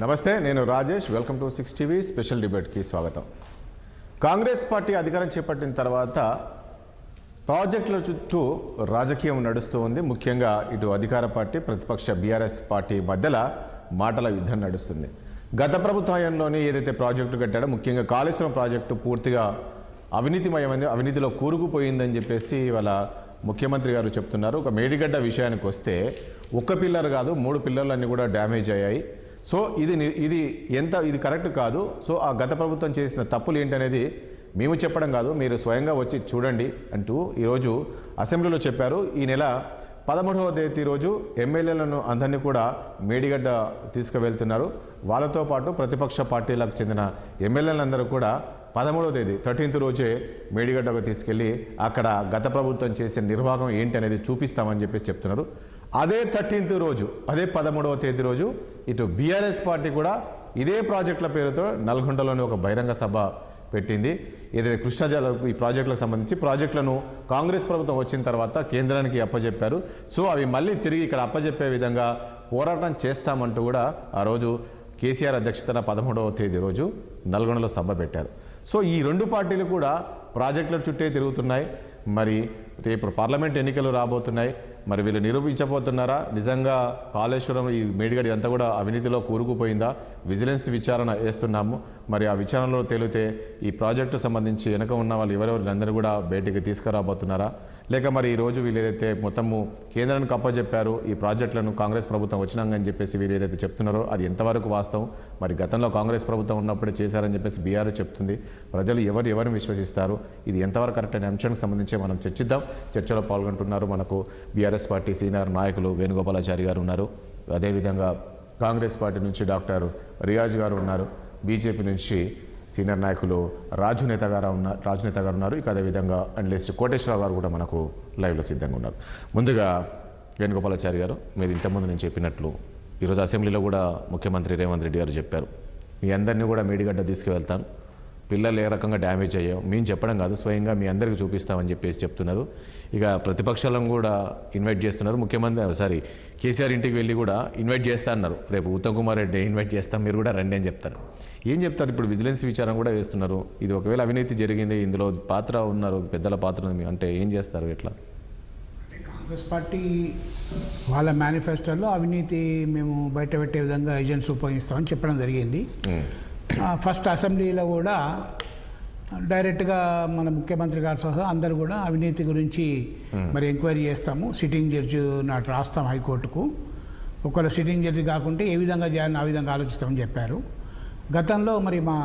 నమస్తే, నేను Rajesh. Welcome to 6 TV special డిబేట్కి స్వాగతం. కాంగ్రెస్ పార్టీ అధికారం చేపట్టిన తర్వాత ప్రాజెక్టుల చుట్టూ రాజకీయం నడుస్తూ ఉంది. ముఖ్యంగా ఇటు అధికార పార్టీ, ప్రతిపక్ష బీఆర్ఎస్ పార్టీ మధ్యలో మాటల యుద్ధం నడుస్తుంది. గత ప్రభుత్వంలోనే ఏదైతే ప్రాజెక్టు కట్టాడో, ముఖ్యంగా కాళేశ్వరం ప్రాజెక్టు పూర్తిగా అవినీతిమయమైంది, అవినీతిలో కూరుకుపోయిందని చెప్పేసి ఇవాళ ముఖ్యమంత్రి గారు చెప్తున్నారు. ఒక మేడిగడ్డ విషయానికి వస్తే ఒక్క పిల్లర్ కాదు, 3 పిల్లర్లన్నీ కూడా డ్యామేజ్ అయ్యాయి. సో ఇది కరెక్ట్ కాదు. సో ఆ గత ప్రభుత్వం చేసిన తప్పులు ఏంటనేది మేము చెప్పడం కాదు, మీరు స్వయంగా వచ్చి చూడండి అంటూ ఈరోజు అసెంబ్లీలో చెప్పారు. ఈ నెల 13వ తేదీ రోజు ఎమ్మెల్యేలను అందరినీ కూడా మేడిగడ్డ తీసుకువెళ్తున్నారు. వాళ్ళతో పాటు ప్రతిపక్ష పార్టీలకు చెందిన ఎమ్మెల్యేలందరూ కూడా 13వ తేదీ 13th రోజే మేడిగడ్డకు తీసుకెళ్ళి అక్కడ గత ప్రభుత్వం చేసే నిర్వాహకం ఏంటి అనేది చూపిస్తామని చెప్పేసి చెప్తున్నారు. అదే 13th రోజు, అదే 13వ తేదీ రోజు ఇటు బీఆర్ఎస్ పార్టీ కూడా ఇదే ప్రాజెక్టుల పేరుతో నల్గొండలోని ఒక బహిరంగ సభ పెట్టింది. ఏదైతే కృష్ణాజలాలకు ఈ ప్రాజెక్టులకు సంబంధించి ప్రాజెక్టులను కాంగ్రెస్ ప్రభుత్వం వచ్చిన తర్వాత కేంద్రానికి అప్పజెప్పారు. సో అవి మళ్ళీ తిరిగి ఇక్కడ అప్పజెప్పే విధంగా పోరాటం చేస్తామంటూ కూడా ఆ రోజు కేసీఆర్ అధ్యక్షతన 13వ తేదీ రోజు నల్గొండలో సభ పెట్టారు. సో ఈ 2 పార్టీలు కూడా ప్రాజెక్టుల చుట్టే తిరుగుతున్నాయి. మరి రేపు పార్లమెంట్ ఎన్నికలు రాబోతున్నాయి. మరి వీళ్ళు నిరూపించబోతున్నారా నిజంగా కాళేశ్వరం ఈ మేడిగడ్డ అంతా కూడా అవినీతిలో కూరుకుపోయిందా? విజిలెన్స్ విచారణ వేస్తున్నాము. మరి ఆ విచారణలో తేలితే ఈ ప్రాజెక్టు సంబంధించి వెనక ఉన్న వాళ్ళు ఎవరెవరిని కూడా బయటికి తీసుకురాబోతున్నారా? లేక మరి ఈరోజు వీళ్ళు ఏదైతే మొత్తము కేంద్రానికి అప్పచెప్పారు ఈ ప్రాజెక్టులను కాంగ్రెస్ ప్రభుత్వం వచ్చినాకని చెప్పేసి వీళ్ళు ఏదైతే చెప్తున్నారో అది ఎంతవరకు వాస్తవం? మరి గతంలో కాంగ్రెస్ ప్రభుత్వం ఉన్నప్పుడే చేశారని చెప్పేసి బీఆర్ఎస్ చెప్తుంది. ప్రజలు ఎవరిని విశ్వసిస్తారు? ఇది ఎంతవరకు కరెక్ట్ అనే అంశానికి సంబంధించి మనం చర్చిద్దాం. చర్చలో పాల్గొంటున్నారు మనకు బీఆర్ఎస్ పార్టీ సీనియర్ నాయకులు వేణుగోపాలాచారి గారు ఉన్నారు. అదేవిధంగా కాంగ్రెస్ పార్టీ నుంచి డాక్టర్ రియాజ్ గారు ఉన్నారు. బీజేపీ నుంచి సీనియర్ నాయకులు రాజు నేత గారు ఉన్నారు. ఇక అదేవిధంగా అనలిస్ట్ కోటేశ్వరరావు గారు కూడా మనకు లైవ్లో సిద్ధంగా ఉన్నారు. ముందుగా వేణుగోపాలాచారి గారు, మీరు ఇంతకుముందు నేను చెప్పినట్లు ఈరోజు అసెంబ్లీలో కూడా ముఖ్యమంత్రి రేవంత్ రెడ్డి గారు చెప్పారు, మీ అందరినీ కూడా మేడిగడ్డ తీసుకువెళ్తాను, పిల్లలు ఏ రకంగా డ్యామేజ్ అయ్యాయో మేము చెప్పడం కాదు, స్వయంగా మీ అందరికీ చూపిస్తామని చెప్పేసి చెప్తున్నారు. ఇక ప్రతిపక్షాలను కూడా ఇన్వైట్ చేస్తున్నారు. ముఖ్యమంత్రి కేసీఆర్ ఇంటికి వెళ్ళి కూడా ఇన్వైట్ చేస్తా అన్నారు. రేపు ఉత్తమ్ కుమార్ రెడ్డి ఇన్వైట్ చేస్తాం, మీరు కూడా రండి అని చెప్తారు. ఏం చెప్తారు? ఇప్పుడు విజిలెన్స్ విచారణ కూడా వేస్తున్నారు. ఇది ఒకవేళ అవినీతి జరిగింది, ఇందులో పాత్ర ఉన్నారు, పెద్దల పాత్ర ఉంది అంటే ఏం చేస్తారు? ఎట్లా? కాంగ్రెస్ పార్టీ వాళ్ళ మేనిఫెస్టోలో అవినీతి మేము బయట పెట్టే విధంగా ఏజెంట్స్ ఉపయోగిస్తామని చెప్పడం జరిగింది. ఫస్ట్ అసెంబ్లీలో కూడా డైరెక్ట్గా మన ముఖ్యమంత్రి గారు సహా అందరూ కూడా అవినీతి గురించి మరి ఎంక్వైరీ చేస్తాము, సిట్టింగ్ జడ్జి నాటి రాస్తాం హైకోర్టుకు, ఒకవేళ సిట్టింగ్ జడ్జి కాకుంటే ఏ విధంగా చేయాలని ఆ విధంగా ఆలోచిస్తామని చెప్పారు. గతంలో మరి మా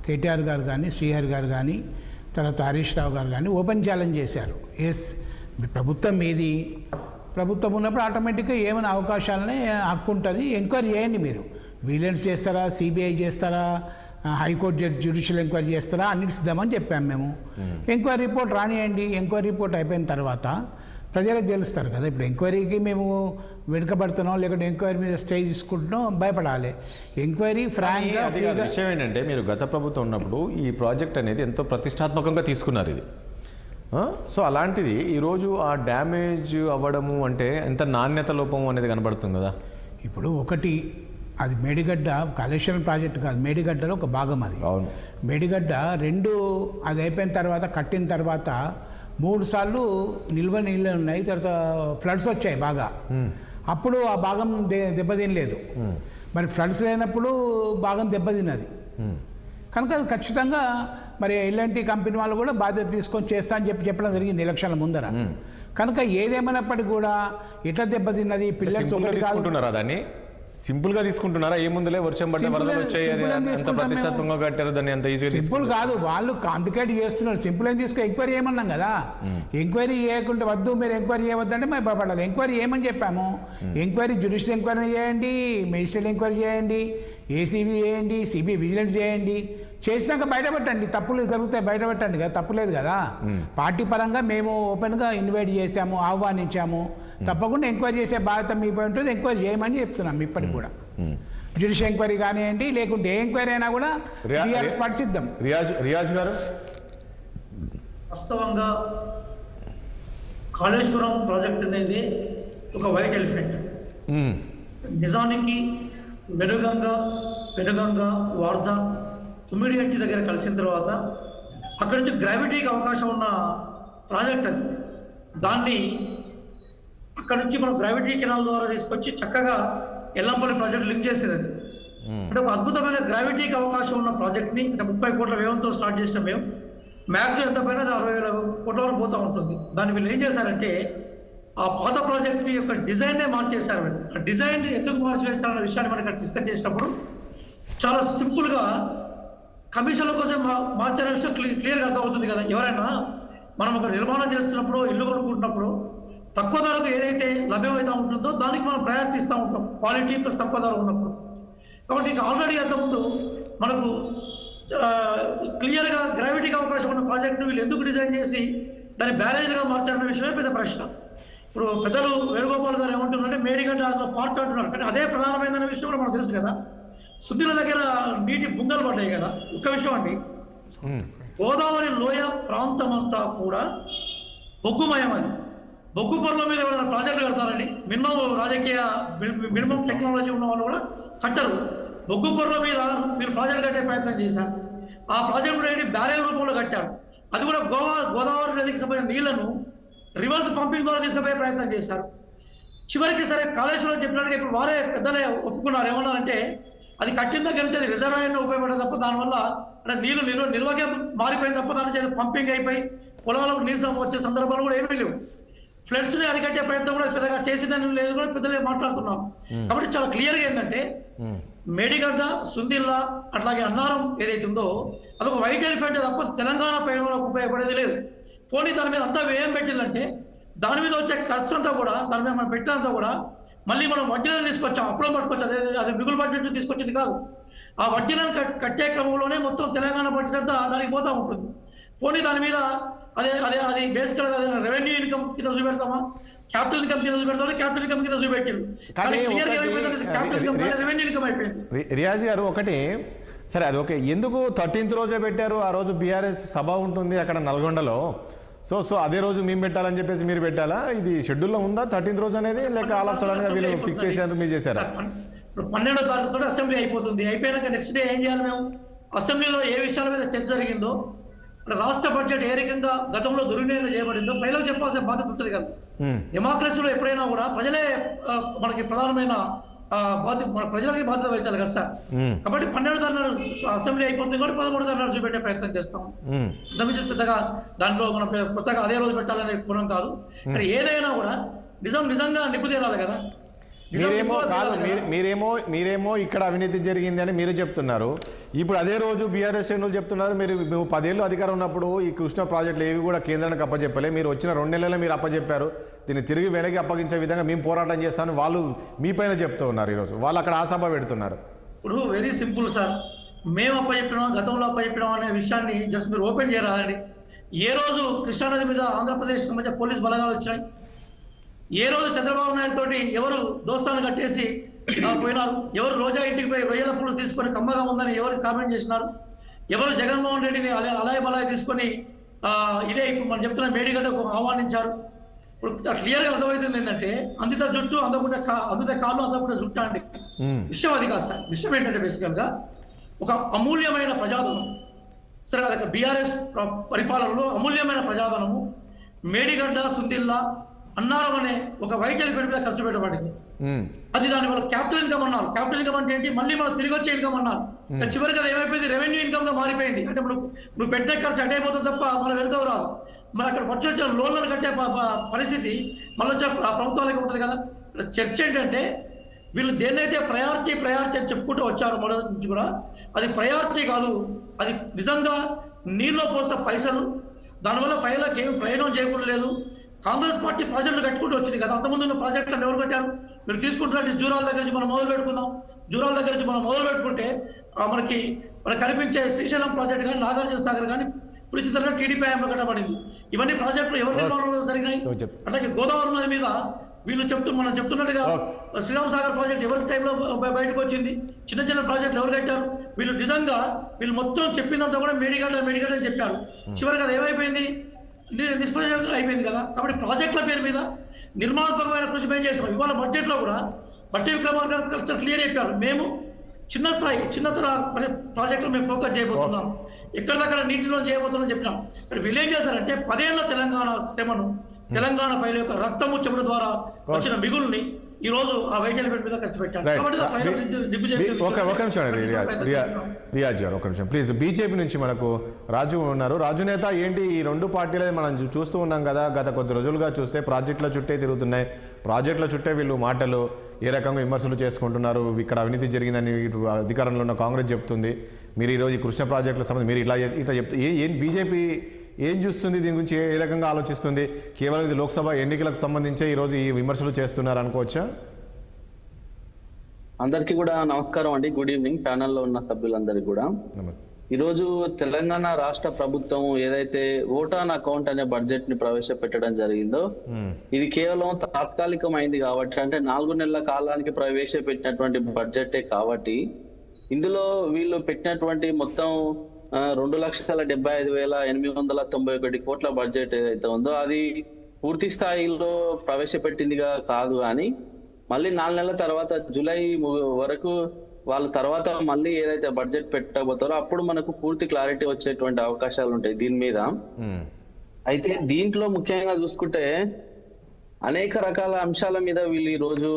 కేటీఆర్ గారు కానీ, శ్రీహరి గారు కానీ, తర్వాత హరీష్ రావు గారు కానీ ఓపెన్ ఛాలెంజ్ చేశారు. మీ ప్రభుత్వం మీది, ప్రభుత్వం ఉన్నప్పుడు ఆటోమేటిక్గా ఏమైనా అవకాశాలనే హక్కు ఉంటుంది, ఎంక్వైరీ చేయండి. మీరు విజిలెన్స్ చేస్తారా, సిబిఐ చేస్తారా, హైకోర్టు జ్యుడిషియల్ ఎంక్వైరీ చేస్తారా, అన్నిటి సిద్ధమని చెప్పాము మేము. ఎంక్వైరీ రిపోర్ట్ రానియండి. ఎంక్వైరీ రిపోర్ట్ అయిపోయిన తర్వాత ప్రజలకు తెలుస్తారు కదా. ఇప్పుడు ఎంక్వైరీకి మేము వెనుకబడుతున్నాం, లేకుంటే ఎంక్వైరీ మీద స్టే తీసుకుంటున్నాం, భయపడాలి. ఎంక్వైరీ ఫ్రాంక్గా విషయం ఏంటంటే, మీరు గత ప్రభుత్వం ఉన్నప్పుడు ఈ ప్రాజెక్ట్ అనేది ఎంతో ప్రతిష్టాత్మకంగా తీసుకున్నారు ఇది. సో అలాంటిది ఈరోజు ఆ డ్యామేజ్ అవ్వడము అంటే ఎంత నాణ్యత లోపం అనేది కనబడుతుంది కదా. ఇప్పుడు ఒకటి అది మేడిగడ్డ కాళేశ్వరం ప్రాజెక్టు కాదు, మేడిగడ్డలో ఒక భాగం అది. అవును, మేడిగడ్డ 2 అది అయిపోయిన తర్వాత కట్టిన తర్వాత 3 సార్లు నిల్వ నీళ్ళు ఉన్నాయి. తర్వాత ఫ్లడ్స్ వచ్చాయి బాగా. అప్పుడు ఆ భాగం దెబ్బతినలేదు. మరి ఫ్లడ్స్ లేనప్పుడు భాగం దెబ్బతిన్నది కనుక ఖచ్చితంగా మరి ఎల్ఎన్టీ కంపెనీ వాళ్ళు కూడా బాధ్యత తీసుకొని చేస్తా అని చెప్పడం జరిగింది ఎలక్షన్ల ముందర. కనుక ఏదేమైనప్పటికీ కూడా ఎట్లా దెబ్బతిన్నది, పిల్లర్స్ తీసుకుంటున్నారా, దాన్ని సింపుల్గా తీసుకుంటున్నారా? ఏముందులే వర్షం పడ్డ వరదలు వచ్చాయి ప్రతిష్టాత్మకంగా కట్టారు, దాన్ని అంత ఈజీగా సింపుల్ కాదు, వాళ్ళు కాంప్లికేట్ చేస్తున్నారు. సింపుల్ అని తీసుకుని ఎంక్వైరీ చేయమన్నాం కదా. ఎంక్వైరీ చేయకుంటే వద్దు, మీరు ఎంక్వైరీ చేయవద్దంటే మేము భయపడాలి. ఎంక్వైరీ చేయమని చెప్పాము. ఎంక్వైరీ జ్యుడిషియల్ ఎంక్వైరీ చేయండి, మెజిస్ట్రేట్ ఎంక్వైరీ చేయండి, ఏసీబీ చేయండి, సిబిఐ విజిలెన్స్ చేయండి, చేసినాక బయటపెట్టండి. తప్పులు జరుగుతాయి, బయటపెట్టండి కదా, తప్పులేదు కదా. పార్టీ పరంగా మేము ఓపెన్గా ఇన్వైట్ చేశాము, ఆహ్వానించాము. తప్పకుండా ఎంక్వైరీ చేసే బాధ్యత మీపై ఉంటుంది, ఎంక్వైరీ చేయమని చెప్తున్నాం ఇప్పటికి కూడా. జ్యుడిషియల్ ఎంక్వైరీ కానివ్వండి, లేకుంటే ఏ ఎంక్వైరీ అయినా కూడా పార్టీ సిద్ధం. రియాజ్ గారు, వాస్తవంగా కాళేశ్వరం ప్రాజెక్ట్ అనేది ఒక వైట్ ఎలిఫెంట్. నిజానికి పెనుగంగ వార్ధ తుమ్మిడిగంటి దగ్గర కలిసిన తర్వాత అక్కడి నుంచి గ్రావిటీకి అవకాశం ఉన్న ప్రాజెక్ట్ అది. దాన్ని అక్కడ నుంచి మనం గ్రావిటీ కెనాల్ ద్వారా తీసుకొచ్చి చక్కగా ఎల్లంపల్లి ప్రాజెక్ట్ లింక్ చేసేది అది. అంటే ఒక అద్భుతమైన గ్రావిటీకి అవకాశం ఉన్న ప్రాజెక్ట్ని అంటే 30 కోట్ల వ్యయంతో స్టార్ట్ చేసిన మేము మ్యాక్సిమం ఎంత పైన 60,000 కోట్ల వరకు పోతూ ఉంటుంది. దాన్ని వీళ్ళు ఏం చేశారంటే ఆ పాత ప్రాజెక్ట్ యొక్క డిజైన్నే మార్చేశారు. ఆ డిజైన్ ఎందుకు మార్చేశారన్న విషయాన్ని మనకి డిస్కస్ చేసినప్పుడు చాలా సింపుల్గా కమిషన్ల కోసం మార్చాలనే విషయం క్లియర్గా అర్థమవుతుంది కదా. ఎవరైనా మనం ఒక నిర్మాణం చేస్తున్నప్పుడు ఇల్లు కొనుక్కుంటున్నప్పుడు తక్కువ ధరకు ఏదైతే లభ్యమవుతూ ఉంటుందో దానికి మనం ప్రయారిటీ ఇస్తూ ఉంటాం, క్వాలిటీ ప్లస్ తక్కువ ధర ఉన్నప్పుడు. కాబట్టి ఇంకా ఆల్రెడీ అంతకుముందు మనకు క్లియర్గా గ్రావిటీకి అవకాశం ఉన్న ప్రాజెక్టును వీళ్ళు ఎందుకు డిజైన్ చేసి దాన్ని బ్యారేజ్గా మార్చాలనే విషయమే పెద్ద ప్రశ్న. ఇప్పుడు పెద్దలు వేణుగోపాల్ గారు ఏమంటున్నారంటే మేడిగడ్డ అందులో పార్ట్ అంటున్నారు, కానీ అదే ప్రధానమైన విషయం కూడా మనకు తెలుసు కదా. సుద్దిల దగ్గర నీటి బుంగలు పడ్డాయి కదా. ఒక్క విషయం అండి, గోదావరి లోయ ప్రాంతం అంతా కూడా బొగ్గుమయం. అది బొగ్గు పొరల మీద ఎవరైనా ప్రాజెక్టులు కడతారండి. మినిమం టెక్నాలజీ ఉన్న వాళ్ళు కూడా కట్టరు. బొగ్గు పొరల మీద మీరు ప్రాజెక్టు కట్టే ప్రయత్నం చేశారు. ఆ ప్రాజెక్టు ఏంటి బ్యారేజ్ రూపంలో కట్టారు. అది కూడా గోదావరి నదికి సంబంధించిన నీళ్లను రివర్స్ పంపింగ్ ద్వారా తీసుకుపోయే ప్రయత్నం చేశారు. చివరికి సరే కాళేశ్వరం చెప్పినట్టుగా ఇప్పుడు వారే పెద్దలే ఒప్పుకున్నారు. ఏమన్నారంటే అది కట్టిన దగ్గర నుంచి అది రిజర్వాయర్లో ఉపయోగపడేది తప్ప దానివల్ల అంటే నీళ్లు నిల్వకే మారిపోయింది తప్ప దాని చేతి పంపింగ్ అయిపోయి పొలాలకు నీళ్ళు వచ్చే సందర్భాలు కూడా ఏమీ లేవు. ఫ్లడ్స్ని అరికట్టే ప్రయత్నం కూడా పెద్దగా చేసిందని లేదు కూడా పెద్దలే మాట్లాడుతున్నాం. కాబట్టి చాలా క్లియర్గా ఏంటంటే మేడిగడ్డ, సుందిల్లా అట్లాగే అన్నారం ఏదైతే ఉందో అదొక వైట్ ఎలిఫెంట్ తప్ప తెలంగాణ ప్రయోజనాలకు ఉపయోగపడేది లేదు. పోనీ దాని మీద అంతా వ్యయం పెట్టిందంటే దాని మీద వచ్చే ఖర్చు అంతా కూడా దాని మీద మనం పెట్టినంతా కూడా మళ్ళీ మనం వడ్డీలను తీసుకొచ్చాం, అప్పులను పట్టుకొచ్చాం. అది మిగులు బడ్జెట్ తీసుకొచ్చింది కాదు. ఆ వడ్డీలను కట్టే క్రమంలోనే మొత్తం తెలంగాణ బడ్జెట్ అంతా దానికి పోతూ ఉంటుంది. పోనీ దాని మీద అది బేసికల్గా రెవెన్యూ ఇన్కమ్ కింద చూపెడతామా, క్యాపిటల్ ఇన్కమ్ కింద చూపెడతామా, క్యాపిటల్ ఇన్కమ్ కింద చూపెట్టారు. రెవెన్యూ ఇన్కమ్ అయిపోయింది. రియాజ్ గారు ఒకటి సరే అది ఓకే, ఎందుకు 13th రోజే పెట్టారు? ఆ రోజు బీఆర్ఎస్ సభ ఉంటుంది అక్కడ నల్గొండలో. సో అదే రోజు మేము పెట్టాలని చెప్పేసి మీరు పెట్టాలా? ఇది షెడ్యూల్లో ఉందా 13th రోజు అనేది, లేక ఆల్ ఆఫ్ సడన్ గా వీళ్ళు ఫిక్స్ చేసేందుకు మీరు చేశారా? 12వ తారీఖుతో అసెంబ్లీ అయిపోతుంది. అయిపోయాక నెక్స్ట్ డే ఏం చేయాలి? మేము అసెంబ్లీలో ఏ విషయాల మీద చర్చ జరిగిందో, రాష్ట్ర బడ్జెట్ ఏ రకంగా గతంలో దుర్వినియోగం చేయబడిందో ప్రజలకు చెప్పాల్సిన బాధ్యత ఉంటుంది కదా. డెమోక్రసీలో ఎప్పుడైనా కూడా ప్రజలే మనకి ప్రధానమైన మన ప్రజలకి బాధ్యత వహించాలి కదా సార్. కాబట్టి 12వ తారీఖు అసెంబ్లీ అయిపోతుంది కాబట్టి 13వ తారీఖు చూపెట్టే ప్రయత్నం చేస్తాం. పెద్దగా దాంట్లో మనం కొత్తగా అదే రోజు పెట్టాలనే గుణం కాదు. కానీ ఏదైనా కూడా నిజంగా నిప్పు తేలాలి కదా. మీరేమో ఇక్కడ అవినీతి జరిగింది అని మీరు చెప్తున్నారు. ఇప్పుడు అదే రోజు బీఆర్ఎస్ శ్రేణులు చెప్తున్నారు మేము 10 ఏళ్ళు అధికారం ఉన్నప్పుడు ఈ కృష్ణా ప్రాజెక్టులు ఏవి కూడా కేంద్రానికి అప్పచెప్పలే, మీరు వచ్చిన 2 నెలలే మీరు అప్పచెప్పారు, దీన్ని తిరిగి వెనక్కి అప్పగించే విధంగా మేము పోరాటం చేస్తామని వాళ్ళు మీ పైన చెప్తూ ఉన్నారు. ఈరోజు వాళ్ళు అక్కడ ఆ సభ పెడుతున్నారు. ఇప్పుడు వెరీ సింపుల్ సార్, మేము అప్పచెప్పినాం గతంలో అప్పచెప్పినాం అనే విషయాన్ని జస్ట్ మీరు ఓపెన్ చేయరాదండి. ఏ రోజు కృష్ణానది మీద ఆంధ్రప్రదేశ్ సంబంధించిన పోలీస్ బలగాలు వచ్చాయి? ఏ రోజు చంద్రబాబు నాయుడు తోటి ఎవరు దోస్తాను కట్టేసి పోయినారు? ఎవరు రోజా ఇంటికి పోయి రొయ్యల పులుసు తీసుకొని కమ్మగా ఉందని ఎవరు కామెంట్ చేసినారు? ఎవరు జగన్మోహన్ రెడ్డిని అలాయ్ బలాయ్ తీసుకొని ఇదే ఇప్పుడు మనం చెప్తున్న మేడిగడ్డకు ఆహ్వానించారు? ఇప్పుడు క్లియర్గా అర్థమవుతుంది ఏంటంటే అందిత జుట్టు అందిత కాళ్ళు అందకుండా జుట్టు అండి. విషయం అది కాదు సార్. విషయం ఏంటంటే బేసికల్గా ఒక అమూల్యమైన ప్రజాధనం, సరే అదొక బీఆర్ఎస్ పరిపాలనలో అమూల్యమైన ప్రజాధనము మేడిగడ్డ, సుందిల్లా, అన్నారం అనే ఒక వైట్ ఎలిఫెంట్ మీద ఖర్చు పెట్టబడింది. అది దాని వల్ల క్యాపిటల్ ఇన్కమ్ అన్నారు. క్యాపిటల్ ఇన్కమ్ అంటే ఏంటి? మళ్ళీ మనం తిరిగి వచ్చే ఇన్కమ్ అన్నారు. చివరికి అది ఏమైపోయింది? రెవెన్యూ ఇన్కమ్ గా మారిపోయింది. అంటే నువ్వు పెట్టే ఖర్చు అటే అయిపోతుంది తప్ప మన వెనుక రాదు. మరి అక్కడ వచ్చే లోన్లను కట్టే పరిస్థితి మళ్ళీ వచ్చే ప్రభుత్వాలకి ఉంటుంది కదా. చర్చ ఏంటంటే వీళ్ళు దేన్నైతే ప్రయారిటీ అని చెప్పుకుంటూ వచ్చారు మొదటి నుంచి కూడా, అది ప్రయారిటీ కాదు. అది నిజంగా నీళ్ళలో పోసిన పైసలు, దానివల్ల ప్రజలకు ఏమి ప్రయోజనం చేకూరలేదు. కాంగ్రెస్ పార్టీ ప్రాజెక్టులు కట్టుకుంటూ వచ్చింది కదా. అంతకుముందు ఉన్న ప్రాజెక్టులను ఎవరు కట్టారు? మీరు తీసుకుంటున్నట్టు జూరాల దగ్గర నుంచి మనం మొదలు పెట్టుకుందాం. జూరాల దగ్గర నుంచి మనం మొదలు పెట్టుకుంటే మనకి కనిపించే శ్రీశైలం ప్రాజెక్టు కానీ, నాగార్జున సాగర్ కానీ ఇప్పుడు చిత్రంగా టీడీపీ హయాంలో కట్టబడింది. ఇవన్నీ ప్రాజెక్టులు ఎవరి నిర్మాణంలో జరిగినాయి? అట్లాగే గోదావరి నది మీద మనం చెప్తున్నట్టుగా శ్రీరామ్ సాగర్ ప్రాజెక్ట్ ఎవరి టైంలో బయటకు వచ్చింది? చిన్న ప్రాజెక్టులు ఎవరు కట్టారు? వీళ్ళు మొత్తం చెప్పినంత కూడా మేడిగడ్డ అని చెప్పారు. చివరికి అది ఏమైపోయింది? నిష్ప్రయోజనం అయిపోయింది కదా. కాబట్టి ప్రాజెక్టుల పేరు మీద నిర్మాణాత్మకమైన కృషి మేము చేస్తాం. ఇవాళ బడ్జెట్లో కూడా బట్టి విక్రమార్క గారు క్లియర్ చెప్పారు, మేము చిన్న స్థాయి చిన్నతర ప్రాజెక్టులు మేము ఫోకస్ చేయబోతున్నాం, ఎక్కడిదక్కడ నీటిలో చేయబోతున్నాం చెప్పినాం. ఇక్కడ వీళ్ళు ఏం చేశారంటే 10 ఏళ్ల తెలంగాణ శ్రమను, తెలంగాణ ప్రజల యొక్క రక్తము చెమట ద్వారా వచ్చిన మిగుల్ని ఈ రోజు ఆ వైద్యుల మీద ఖర్చు పెట్టారు. కాబట్టి ఒక నిమిషం రియాజ్ గారు, ఒక నిమిషం ప్లీజ్. బీజేపీ నుంచి మనకు రాజు ఉన్నారు. రాజు నేత, ఏంటి ఈ రెండు పార్టీలే మనం చూస్తూ ఉన్నాం కదా, గత కొద్ది రోజులుగా చూస్తే ప్రాజెక్టుల చుట్టే తిరుగుతున్నాయి, ప్రాజెక్టుల చుట్టే వీళ్ళు మాటలు ఏ రకంగా విమర్శలు చేసుకుంటున్నారు, ఇక్కడ అవినీతి జరిగిందని అధికారంలో ఉన్న కాంగ్రెస్ చెప్తుంది. మీరు ఈరోజు ఈ కృష్ణ ప్రాజెక్టుల సంబంధించి మీరు ఇట్లా చెప్తే ఏం బీజేపీ ఏం చూస్తుంది, దీని గురించి ఏ రకంగా ఆలోచిస్తుంది? కేవలం ఇది లోక్సభ ఎన్నికలకు సంబంధించే ఈరోజు ఈ విమర్శలు చేస్తున్నారు అనుకోవచ్చా? అందరికీ కూడా నమస్కారం అండి, గుడ్ ఈవినింగ్ ప్యానెల్లో ఉన్న సభ్యులందరికీ కూడా నమస్తే. ఈరోజు తెలంగాణ రాష్ట్ర ప్రభుత్వం ఏదైతే ఓట్ ఆన్ అకౌంట్ అనే బడ్జెట్ ని ప్రవేశపెట్టడం జరిగిందో ఇది కేవలం తాత్కాలికమైంది కాబట్టి, అంటే 4 నెలల కాలానికి ప్రవేశపెట్టినటువంటి బడ్జెటే కాబట్టి ఇందులో వీళ్ళు పెట్టినటువంటి మొత్తం 2,75,891 కోట్ల బడ్జెట్ ఏదైతే ఉందో అది పూర్తి స్థాయిలో ప్రవేశపెట్టిందిగా కాదు. కానీ మళ్ళీ 4 నెలల తర్వాత జూలై వరకు వాళ్ళ తర్వాత మళ్ళీ ఏదైతే బడ్జెట్ పెట్టబోతారో అప్పుడు మనకు పూర్తి క్లారిటీ వచ్చేటువంటి అవకాశాలు ఉంటాయి దీని మీద. అయితే దీంట్లో ముఖ్యంగా చూసుకుంటే అనేక రకాల అంశాల మీద వీళ్ళు ఈ రోజు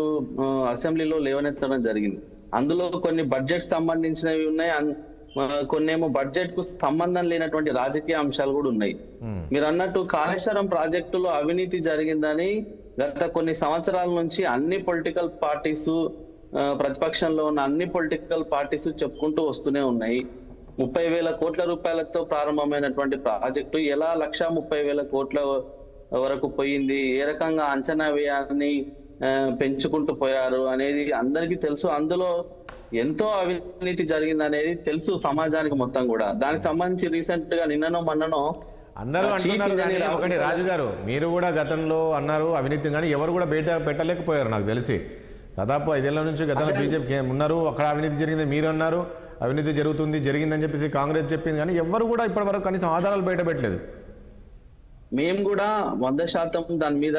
అసెంబ్లీలో లేవనెత్తడం జరిగింది. అందులో కొన్ని బడ్జెట్ సంబంధించినవి ఉన్నాయి, కొన్నేమో బడ్జెట్ కు సంబంధం లేనటువంటి రాజకీయ అంశాలు కూడా ఉన్నాయి. మీరు అన్నట్టు కాళేశ్వరం ప్రాజెక్టులో అవినీతి జరిగిందని గత కొన్ని సంవత్సరాల నుంచి అన్ని పొలిటికల్ పార్టీస్, ప్రతిపక్షంలో ఉన్న అన్ని పొలిటికల్ పార్టీస్ చెప్పుకుంటూ వస్తూనే ఉన్నాయి. 30,000 కోట్ల రూపాయలతో ప్రారంభమైనటువంటి ప్రాజెక్టు ఎలా 1,30,000 కోట్ల వరకు పోయింది, ఏ రకంగా అంచనా వ్యయాన్ని పెంచుకుంటూ పోయారు అనేది అందరికీ తెలుసు. అందులో ఎంతో అవినీతి జరిగింది అనేది తెలుసు సమాజానికి మొత్తం కూడా. దానికి సంబంధించి రీసెంట్ గా నిన్ననో మొన్ననో అందరూ అంటున్నారు. కానీ ఒకటి రాజు గారు, మీరు కూడా గతంలో అన్నారు అవినీతి, కానీ ఎవరు కూడా బయట పెట్టలేకపోయారు నాకు తెలిసి. దాదాపు 5 ఏళ్ల నుంచి గతంలో బీజేపీ ఉన్నారు, అక్కడ అవినీతి జరిగింది మీరు అన్నారు, అవినీతి జరిగిందని చెప్పేసి కాంగ్రెస్ చెప్పింది, కానీ ఎవరు కూడా ఇప్పటి వరకు కనీసం ఆధారాలు బయట పెట్టలేదు. మేము కూడా 100% దాని మీద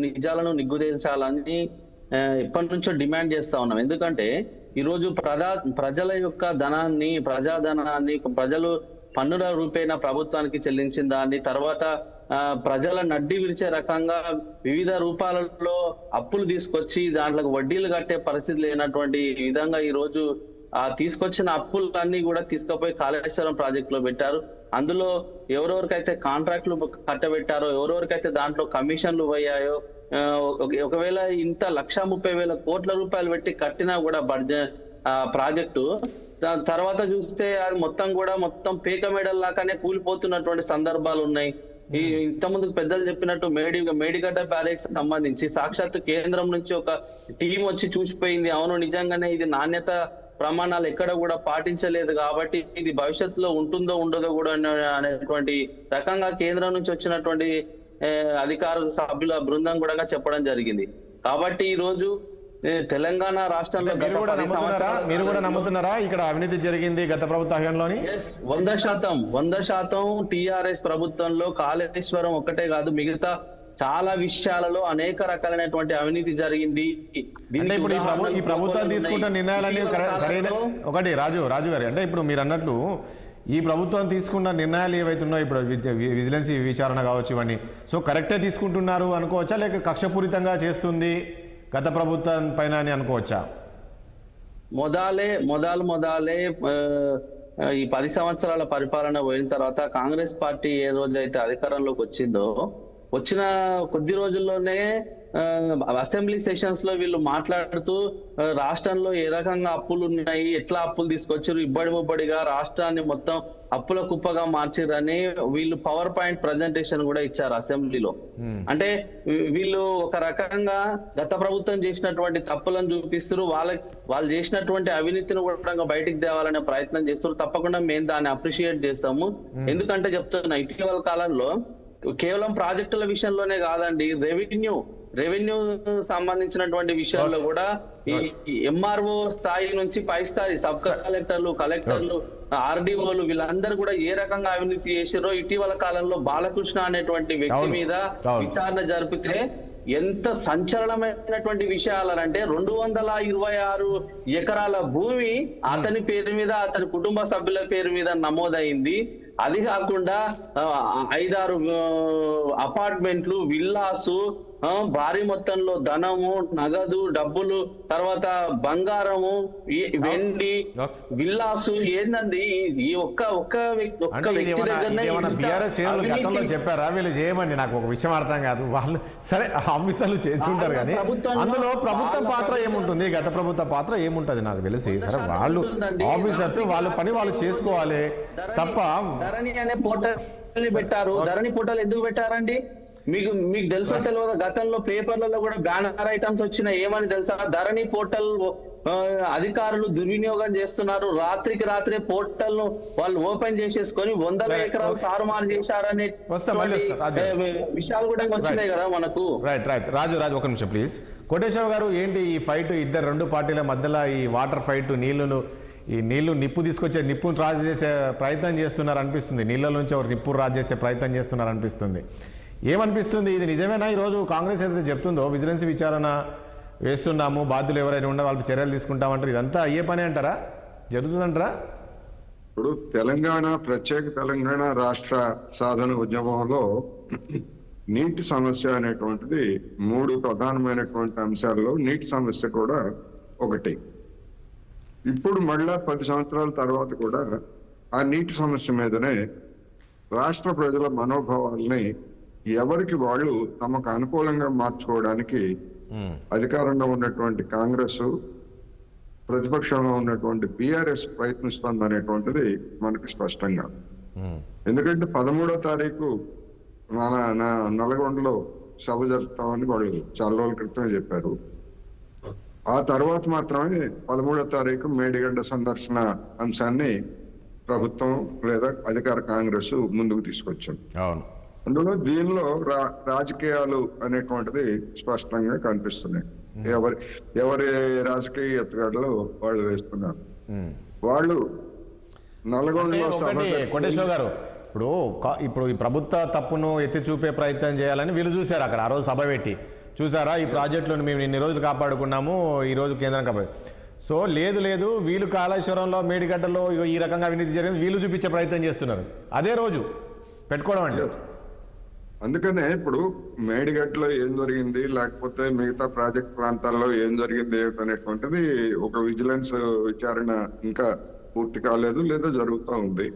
నిజాలను నిగ్గుదేల్చాలని ఎప్పటి నుంచో డిమాండ్ చేస్తా ఉన్నాం. ఎందుకంటే ఈరోజు ప్రజల యొక్క ధనాన్ని, ప్రజాధనాన్ని ప్రజలు పన్నుల రూపేణ ప్రభుత్వానికి చెల్లించిన దాన్ని తర్వాత ప్రజల నడ్డి విరిచే రకంగా వివిధ రూపాలలో అప్పులు తీసుకొచ్చి దాంట్లోకి వడ్డీలు కట్టే పరిస్థితి లేనటువంటి విధంగా ఈ రోజు తీసుకొచ్చిన అప్పులన్నీ కూడా తీసుకుపోయి కాళేశ్వరం ప్రాజెక్ట్ లో పెట్టారు. అందులో ఎవరెవరికైతే కాంట్రాక్టులు కట్టబెట్టారో, ఎవరెవరికైతే దాంట్లో కమిషన్లు పోయాయో, ఒకవేళ ఇంత 1,30,000 కోట్ల రూపాయలు పెట్టి కట్టినా కూడా ప్రాజెక్టు తర్వాత చూస్తే అది మొత్తం పేక మెడల్ లాగానే కూలిపోతున్నటువంటి సందర్భాలు ఉన్నాయి. ఇంత ముందుకు పెద్దలు చెప్పినట్టు మేడిగడ్డ బ్యారేజ్ సంబంధించి సాక్షాత్ కేంద్రం నుంచి ఒక టీం వచ్చి చూసిపోయింది. అవును, నిజంగానే ఇది నాణ్యత ప్రమాణాలు ఎక్కడ కూడా పాటించలేదు కాబట్టి ఇది భవిష్యత్తులో ఉంటుందో ఉండదో కూడా అనేటువంటి రకంగా కేంద్రం నుంచి వచ్చినటువంటి అధికారుల సభ్యుల బృందం కూడా చెప్పడం జరిగింది. కాబట్టి ఈ రోజు తెలంగాణ రాష్ట్రంలో మీరు కూడా నమ్ముతున్నారా ఇక్కడ అవినీతి జరిగింది గత ప్రభుత్వ హయాంలోని? 100% టిఆర్ఎస్ ప్రభుత్వంలో కాళేశ్వరం ఒక్కటే కాదు, మిగతా చాలా విషయాలలో అనేక రకాలైనటువంటి అవినీతి జరిగింది. ఇప్పుడు ఈ ప్రభుత్వం తీసుకుంటున్న నిర్ణయాలన్నీ సరైన ఒకటి రాజు గారు, అంటే ఇప్పుడు మీరు అన్నట్లు ఈ ప్రభుత్వం తీసుకున్న నిర్ణయాలు ఏవైతున్నాయో ఇప్పుడు విజిలెన్స్ విచారణ కావచ్చు ఇవన్నీ, సో కరెక్టే తీసుకుంటున్నారు అనుకోవచ్చా, లేక కక్షపూరితంగా చేస్తుంది గత ప్రభుత్వం పైన అని అనుకోవచ్చా? మొదలే ఈ 10 సంవత్సరాల పరిపాలన పోయిన తర్వాత కాంగ్రెస్ పార్టీ ఏ రోజైతే అధికారంలోకి వచ్చిన కొద్ది రోజుల్లోనే అసెంబ్లీ సెషన్స్ లో వీళ్ళు మాట్లాడుతూ రాష్ట్రంలో ఏ రకంగా అప్పులు ఉన్నాయి, ఎట్లా అప్పులు తీసుకొచ్చారు, ఇబ్బడిగా రాష్ట్రాన్ని మొత్తం అప్పుల కుప్పగా మార్చిరని వీళ్ళు పవర్ పాయింట్ ప్రజెంటేషన్ కూడా ఇచ్చారు అసెంబ్లీలో. అంటే వీళ్ళు ఒక రకంగా గత ప్రభుత్వం చేసినటువంటి తప్పులను చూపిస్తారు, వాళ్ళు చేసినటువంటి అవినీతిని కూడా బయటికి తేవాలనే ప్రయత్నం చేస్తారు. తప్పకుండా మేము దాన్ని అప్రిషియేట్ చేస్తాము. ఎందుకంటే చెప్తున్నా, ఇటీవల కాలంలో కేవలం ప్రాజెక్టుల విషయంలోనే కాదండి, రెవెన్యూ సంబంధించినటువంటి విషయాల్లో కూడా ఈ ఎంఆర్ఓ స్థాయి నుంచి పై స్థాయి సబ్ కలెక్టర్లు ఆర్డీఓలు వీళ్ళందరూ కూడా ఏ రకంగా అవినీతి చేసారో ఇటీవల కాలంలో బాలకృష్ణ అనేటువంటి వ్యక్తి మీద విచారణ జరిపితే ఎంత సంచలనమైనటువంటి విషయాలంటే 226 ఎకరాల భూమి అతని పేరు మీద, అతని కుటుంబ సభ్యుల పేరు మీద నమోదైంది. అది కాకుండా 5-6 అపార్ట్మెంట్లు, విల్లాసు, భారీ మొత్తంలో ధనము, నగదు, డబ్బులు, తర్వాత బంగారము, వెండి, విల్లాసు. ఏందండి ఈ ఒక్క వ్యక్తి గతంలో చెప్పారా వీళ్ళు చేయమని? నాకు ఒక విషయం అర్థం కాదు. వాళ్ళు సరే ఆఫీసర్లు చేసి ఉంటారు కానీ అందులో ప్రభుత్వం పాత్ర ఏముంటుంది? గత ప్రభుత్వ పాత్ర ఏముంటది నాకు తెలిసి. సరే వాళ్ళు ఆఫీసర్స్ వాళ్ళ పని వాళ్ళు చేసుకోవాలి తప్ప. ధరణి అనే పోర్టల్ పెట్టారు. ధరణి పోర్టల్ ఎందుకు పెట్టారండి? మీకు తెలుసా తెలియదు? గతంలో పేపర్లలో కూడా బ్యానర్ ఐటమ్స్ వచ్చినాయి. ఏమని తెలుసా? ధరణి పోర్టల్ అధికారులు దుర్వినియోగం చేస్తున్నారు. రాత్రికి రాత్రే పోర్టల్ ను వాళ్ళు ఓపెన్ చేసేసుకొని 100 ఎకరాలు తారుమారు చేశారనే విషయాలు కూడా వచ్చినాయి కదా మనకు. రైట్ రాజు ఒక నిమిషం ప్లీజ్. కోటేశ్వర గారు, ఏంటి ఈ ఫైట్? రెండు పార్టీల మధ్యలో ఈ వాటర్ ఫైట్, నీళ్లు నిప్పు తీసుకొచ్చే నిప్పును రాజు చేసే ప్రయత్నం చేస్తున్నారు అనిపిస్తుంది. నీళ్ళ నుంచి ఒక నిప్పు రాజు చేసే ప్రయత్నం చేస్తున్నారు అనిపిస్తుంది. ఏమనిపిస్తుంది? ఇది నిజమేనా? ఈరోజు కాంగ్రెస్ ఏదైతే చెప్తుందో విజిలెన్స్ విచారణ వేస్తున్నాము, బాధ్యులు ఎవరైనా ఉండే వాళ్ళకి చర్యలు తీసుకుంటామంటారు, ఇదంతా అయ్యే పని అంటారా? జరుగుతుందంటారా? ఇప్పుడు ప్రత్యేక తెలంగాణ రాష్ట్ర సాధన ఉద్యమంలో నీటి సమస్య అనేటువంటిది 3 ప్రధానమైనటువంటి అంశాల్లో నీటి సమస్య కూడా ఒకటి. ఇప్పుడు మళ్ళా 10 సంవత్సరాల తర్వాత కూడా ఆ నీటి సమస్య మీదనే రాష్ట్ర ప్రజల మనోభావాల్ని ఎవరికి వాళ్ళు తమకు అనుకూలంగా మార్చుకోవడానికి అధికారంలో ఉన్నటువంటి కాంగ్రెస్, ప్రతిపక్షంలో ఉన్నటువంటి బీఆర్ఎస్ ప్రయత్నిస్తుంది అనేటువంటిది మనకు స్పష్టంగా. ఎందుకంటే 13వ తారీఖు నల్గొండలో సభ జరుపుతామని వాళ్ళు చాలా రోజుల క్రితమే చెప్పారు. ఆ తర్వాత మాత్రమే 13వ తారీఖు మేడిగడ్డ సందర్శన అంశాన్ని ప్రభుత్వం లేదా అధికార కాంగ్రెస్ ముందుకు తీసుకొచ్చాం. అందులో దీనిలో రాజకీయాలు అనేటువంటిది స్పష్టంగా కనిపిస్తున్నాయి. ఎవరి రాజకీయ ఎత్తుగడలు వాళ్ళు వేస్తున్నారు. వాళ్ళు నల్గొండలో కోటేశ్వర గారు ఇప్పుడు ఈ ప్రభుత్వ తప్పును ఎత్తి చూపే ప్రయత్నం చేయాలని వీళ్ళు చూశారు. అక్కడ ఆ రోజు సభ పెట్టి చూసారా, ఈ ప్రాజెక్టులను మేము ఇన్ని రోజులు కాపాడుకున్నాము, ఈ రోజు కేంద్రం కాపాడు. సో లేదు వీళ్ళు కాళేశ్వరంలో మేడిగడ్డలో ఈ రకంగా అవినీతి జరిగింది వీళ్ళు చూపించే ప్రయత్నం చేస్తున్నారు. అదే రోజు పెట్టుకోవడం అంటే. అందుకనే ఇప్పుడు మేడిగడ్డలో ఏం జరిగింది, లేకపోతే మిగతా ప్రాజెక్ట్ ప్రాంతాల్లో ఏం జరిగింది అనేటువంటిది ఒక విజిలెన్స్ విచారణ ఇంకా పూర్తి కాలేదు, లేదా జరుగుతూ ఉంది.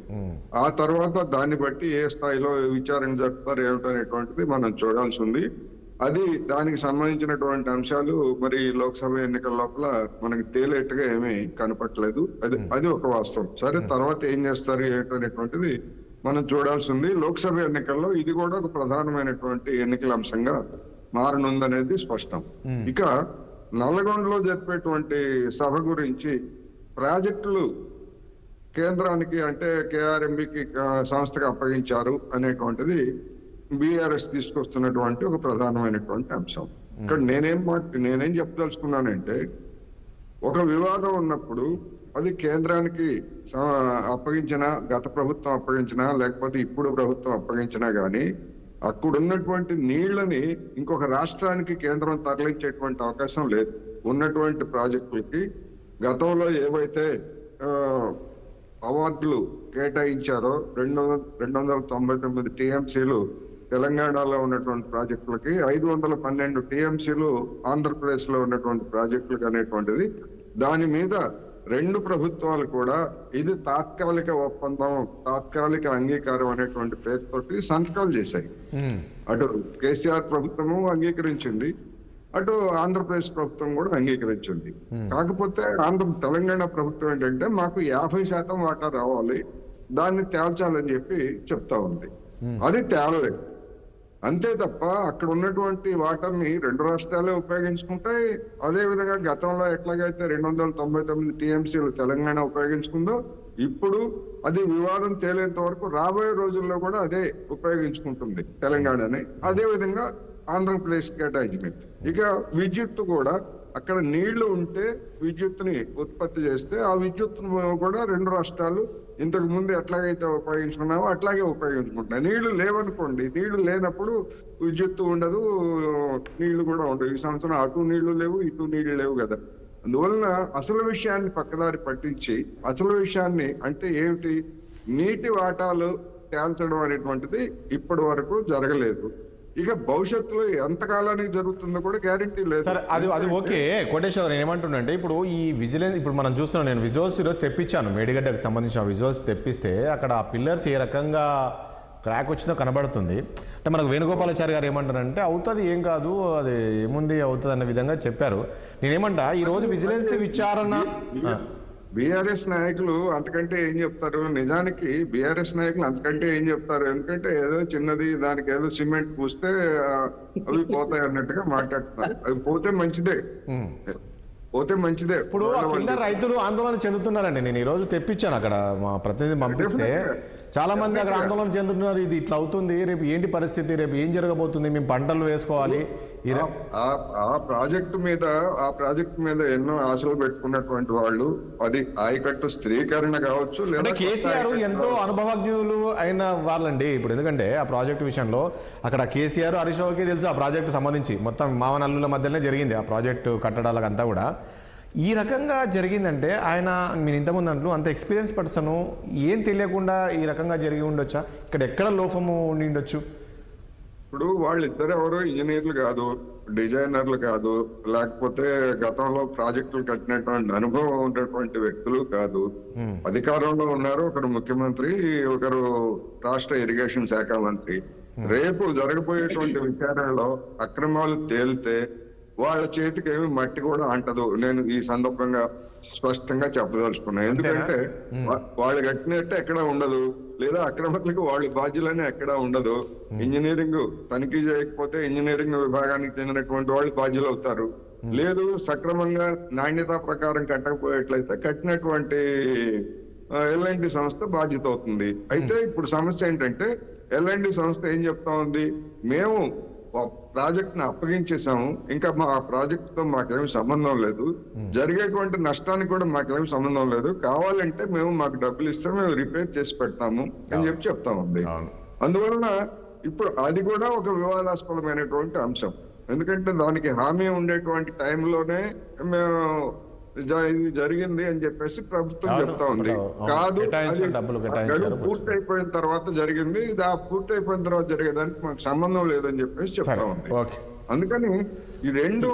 ఆ తర్వాత దాన్ని బట్టి ఏ స్థాయిలో విచారణ జరుపుతారు ఏమిటనేటువంటిది మనం చూడాల్సి ఉంది. అది దానికి సంబంధించినటువంటి అంశాలు మరి లోక్సభ ఎన్నికల లోపల మనకి తేలేట్టుగా ఏమీ కనపట్లేదు. అది ఒక వాస్తవం. సరే, తర్వాత ఏం చేస్తారు ఏంటనేటువంటిది మనం చూడాల్సి ఉంది. లోక్సభ ఎన్నికల్లో ఇది కూడా ఒక ప్రధానమైనటువంటి ఎన్నికల అంశంగా మారనుందనేది స్పష్టం. ఇక నల్లగొండలో జరిపేటువంటి సభ గురించి ప్రాజెక్టులు కేంద్రానికి అంటే కేఆర్ఎంబికి సంస్థకు అప్పగించారు అనేటువంటిది బీఆర్ఎస్ తీసుకొస్తున్నటువంటి ఒక ప్రధానమైనటువంటి అంశం. ఇక్కడ నేనేం చెప్పదలుచుకున్నానంటే, ఒక వివాదం ఉన్నప్పుడు అది కేంద్రానికి అప్పగించినా, గత ప్రభుత్వం అప్పగించినా, లేకపోతే ఇప్పుడు ప్రభుత్వం అప్పగించినా గానీ అక్కడున్నటువంటి నీళ్లని ఇంకొక రాష్ట్రానికి కేంద్రం తరలించేటువంటి అవకాశం లేదు. ఉన్నటువంటి ప్రాజెక్టులకి గతంలో ఏవైతే అవార్డులు కేటాయించారో 299 టీఎంసీలు తెలంగాణలో ఉన్నటువంటి ప్రాజెక్టులకి, 512 టీఎంసీలు ఆంధ్రప్రదేశ్ లో ఉన్నటువంటి ప్రాజెక్టులకు అనేటువంటిది, దాని మీద 2 ప్రభుత్వాలు కూడా ఇది తాత్కాలిక ఒప్పందం, తాత్కాలిక అంగీకారం అనేటువంటి పేరుతోటి సంతకాలు చేశాయి. అటు కేసీఆర్ ప్రభుత్వము అంగీకరించింది, అటు ఆంధ్రప్రదేశ్ ప్రభుత్వం కూడా అంగీకరించింది. కాకపోతే తెలంగాణ ప్రభుత్వం ఏంటంటే మాకు 50% వాటా రావాలి, దాన్ని తేల్చాలని చెప్పి చెప్తా ఉంది. అది తేలలేదు. అంతే తప్ప అక్కడ ఉన్నటువంటి వాటర్ని 2 రాష్ట్రాలే ఉపయోగించుకుంటాయి. అదే విధంగా గతంలో ఎట్లాగైతే 299 టీఎంసీలు తెలంగాణ ఉపయోగించుకుందో, ఇప్పుడు అది వివాదం తేలేంత వరకు రాబోయే రోజుల్లో కూడా అదే ఉపయోగించుకుంటుంది తెలంగాణని. అదే విధంగా ఆంధ్రప్రదేశ్ కేటాయించినాయి. ఇక విద్యుత్ కూడా అక్కడ నీళ్లు ఉంటే విద్యుత్తుని ఉత్పత్తి చేస్తే ఆ విద్యుత్ కూడా 2 రాష్ట్రాలు ఇంతకు ముందు ఎట్లాగైతే ఉపయోగించుకున్నామో అట్లాగే ఉపయోగించుకుంటున్నాం. నీళ్లు లేవనుకోండి, నీళ్లు లేనప్పుడు విద్యుత్తు ఉండదు, నీళ్లు కూడా ఉండవు. ఈ సంవత్సరం అటు నీళ్లు లేవు, ఇటు నీళ్లు లేవు కదా. అందువలన అసలు విషయాన్ని పక్కదారి పట్టించి అసలు విషయాన్ని అంటే ఏమిటి, నీటి వాటాలు తేల్చడం అనేటువంటిది ఇప్పటి వరకు జరగలేదు. ఇక భవిష్యత్తులో ఎంతకాలానికి జరుగుతుందో కూడా గ్యారెంటీ లేదు. సరే, అది ఓకే కోటేశ్వర, నేను ఏమంటున్నానంటే ఇప్పుడు ఈ విజిలెన్స్, ఇప్పుడు మనం చూస్తున్నాం, నేను విజువల్స్ ఈరోజు తెప్పించాను, మేడిగడ్డకు సంబంధించిన విజువల్స్ తెప్పిస్తే అక్కడ ఆ పిల్లర్స్ ఏ రకంగా క్రాక్ వచ్చిందో కనబడుతుంది. అంటే మనకు వేణుగోపాలాచారి గారు ఏమంటారంటే అవుతుంది, ఏం కాదు, అది ఏముంది అవుతుంది అన్న విధంగా చెప్పారు. నేనేమంటా ఈరోజు విజిలెన్స్ విచారణ బీఆర్ఎస్ నాయకులు అంతకంటే ఏం చెప్తారు, నిజానికి బీఆర్ఎస్ నాయకులు అంతకంటే ఏం చెప్తారు, ఎందుకంటే ఏదో చిన్నది దానికి ఏదో సిమెంట్ పూస్తే అవి పోతాయి అన్నట్టుగా మాట్లాడుతున్నారు. అవి పోతే మంచిదే, పోతే మంచిదే. ఇప్పుడు ఆ కింద రైతులు ఆందోళన చెందుతున్నారండి. నేను ఈరోజు తెప్పించాను, అక్కడ మా ప్రతినిధి పంపిస్తే చాలా మంది అక్కడ ఆందోళన చెందుతున్నారు. ఇది ఇట్లా అవుతుంది, రేపు ఏంటి పరిస్థితి, రేపు ఏం జరగబోతుంది, మేము పంటలు వేసుకోవాలి. ఆ ప్రాజెక్టు మీద ఎన్నో ఆశలు పెట్టుకున్నటువంటి వాళ్ళు, అది ఆయకట్టు స్త్రీకరణ కావచ్చు, అంటే కేసీఆర్ ఎంతో అనుభవజ్ఞులు అయిన వాళ్ళండి. ఇప్పుడు ఎందుకంటే ఆ ప్రాజెక్టు విషయంలో అక్కడ కేసీఆర్, హరీష్ రావుకి తెలుసు ఆ ప్రాజెక్టు సంబంధించి మొత్తం మావనల్లుల మధ్యలోనే జరిగింది ఆ ప్రాజెక్టు కట్టడాలకంతా కూడా. ఈ రకంగా జరిగిందంటే ఆయన, మీరు ఇంతకుముందు అంటూ అంత ఎక్స్పీరియన్స్ పర్సన్, ఏం తెలియకుండా ఈ రకంగా జరిగి ఉండొచ్చా? ఇక్కడ ఎక్కడ లోపము ఉండొచ్చు? ఇప్పుడు వాళ్ళిద్దరు ఎవరు ఇంజనీర్లు కాదు, డిజైనర్లు కాదు, లేకపోతే గతంలో ప్రాజెక్టులు కట్టినటువంటి అనుభవం ఉన్నటువంటి వ్యక్తులు కాదు. అధికారంలో ఉన్నారు, ఒకరు ముఖ్యమంత్రి, ఒకరు రాష్ట్ర ఇరిగేషన్ శాఖ మంత్రి. రేపు జరగబోయేటువంటి విచారణలో అక్రమాలు తేలితే వాళ్ళ చేతికి ఏమి మట్టి కూడా అంటదు. నేను ఈ సందర్భంగా స్పష్టంగా చెప్పదలుచుకున్నాను. ఎందుకంటే వాళ్ళు కట్టినట్టు ఎక్కడ ఉండదు, లేదా అక్రమాలకు వాళ్ళు బాధ్యులని ఎక్కడ ఉండదు. ఇంజనీరింగ్ తనిఖీ చేయకపోతే ఇంజనీరింగ్ విభాగానికి చెందినటువంటి వాళ్ళు బాధ్యులు అవుతారు. లేదు సక్రమంగా నాణ్యత ప్రకారం కట్టకపోయేట్లయితే కట్టినటువంటి ఎల్ఎన్టీ సంస్థ బాధ్యత అవుతుంది. అయితే ఇప్పుడు సమస్య ఏంటంటే ఎల్ఎన్టీ సంస్థ ఏం చెప్తా ఉంది, మేము ప్రాజెక్ట్ ని అప్పగించేసాము, ఇంకా మా ప్రాజెక్ట్ తో మాకేమి సంబంధం లేదు, జరిగేటువంటి నష్టానికి కూడా మాకేమి సంబంధం లేదు, కావాలంటే మాకు డబ్బులు ఇస్తే మేము రిపేర్ చేసి పెడతాము అని చెప్తా ఉంది. అందువలన ఇప్పుడు అది కూడా ఒక వివాదాస్పదమైనటువంటి అంశం. ఎందుకంటే దానికి హామీ ఉండేటువంటి టైంలోనే మేము ఇది జరిగింది అని చెప్పేసి ప్రభుత్వం చెప్తా ఉంది. కాదు, పూర్తి అయిపోయిన తర్వాత జరిగింది, పూర్తి అయిపోయిన తర్వాత జరిగేదానికి మాకు సంబంధం లేదని చెప్పేసి చెప్తా ఉంది. అందుకని ఈ రెండు,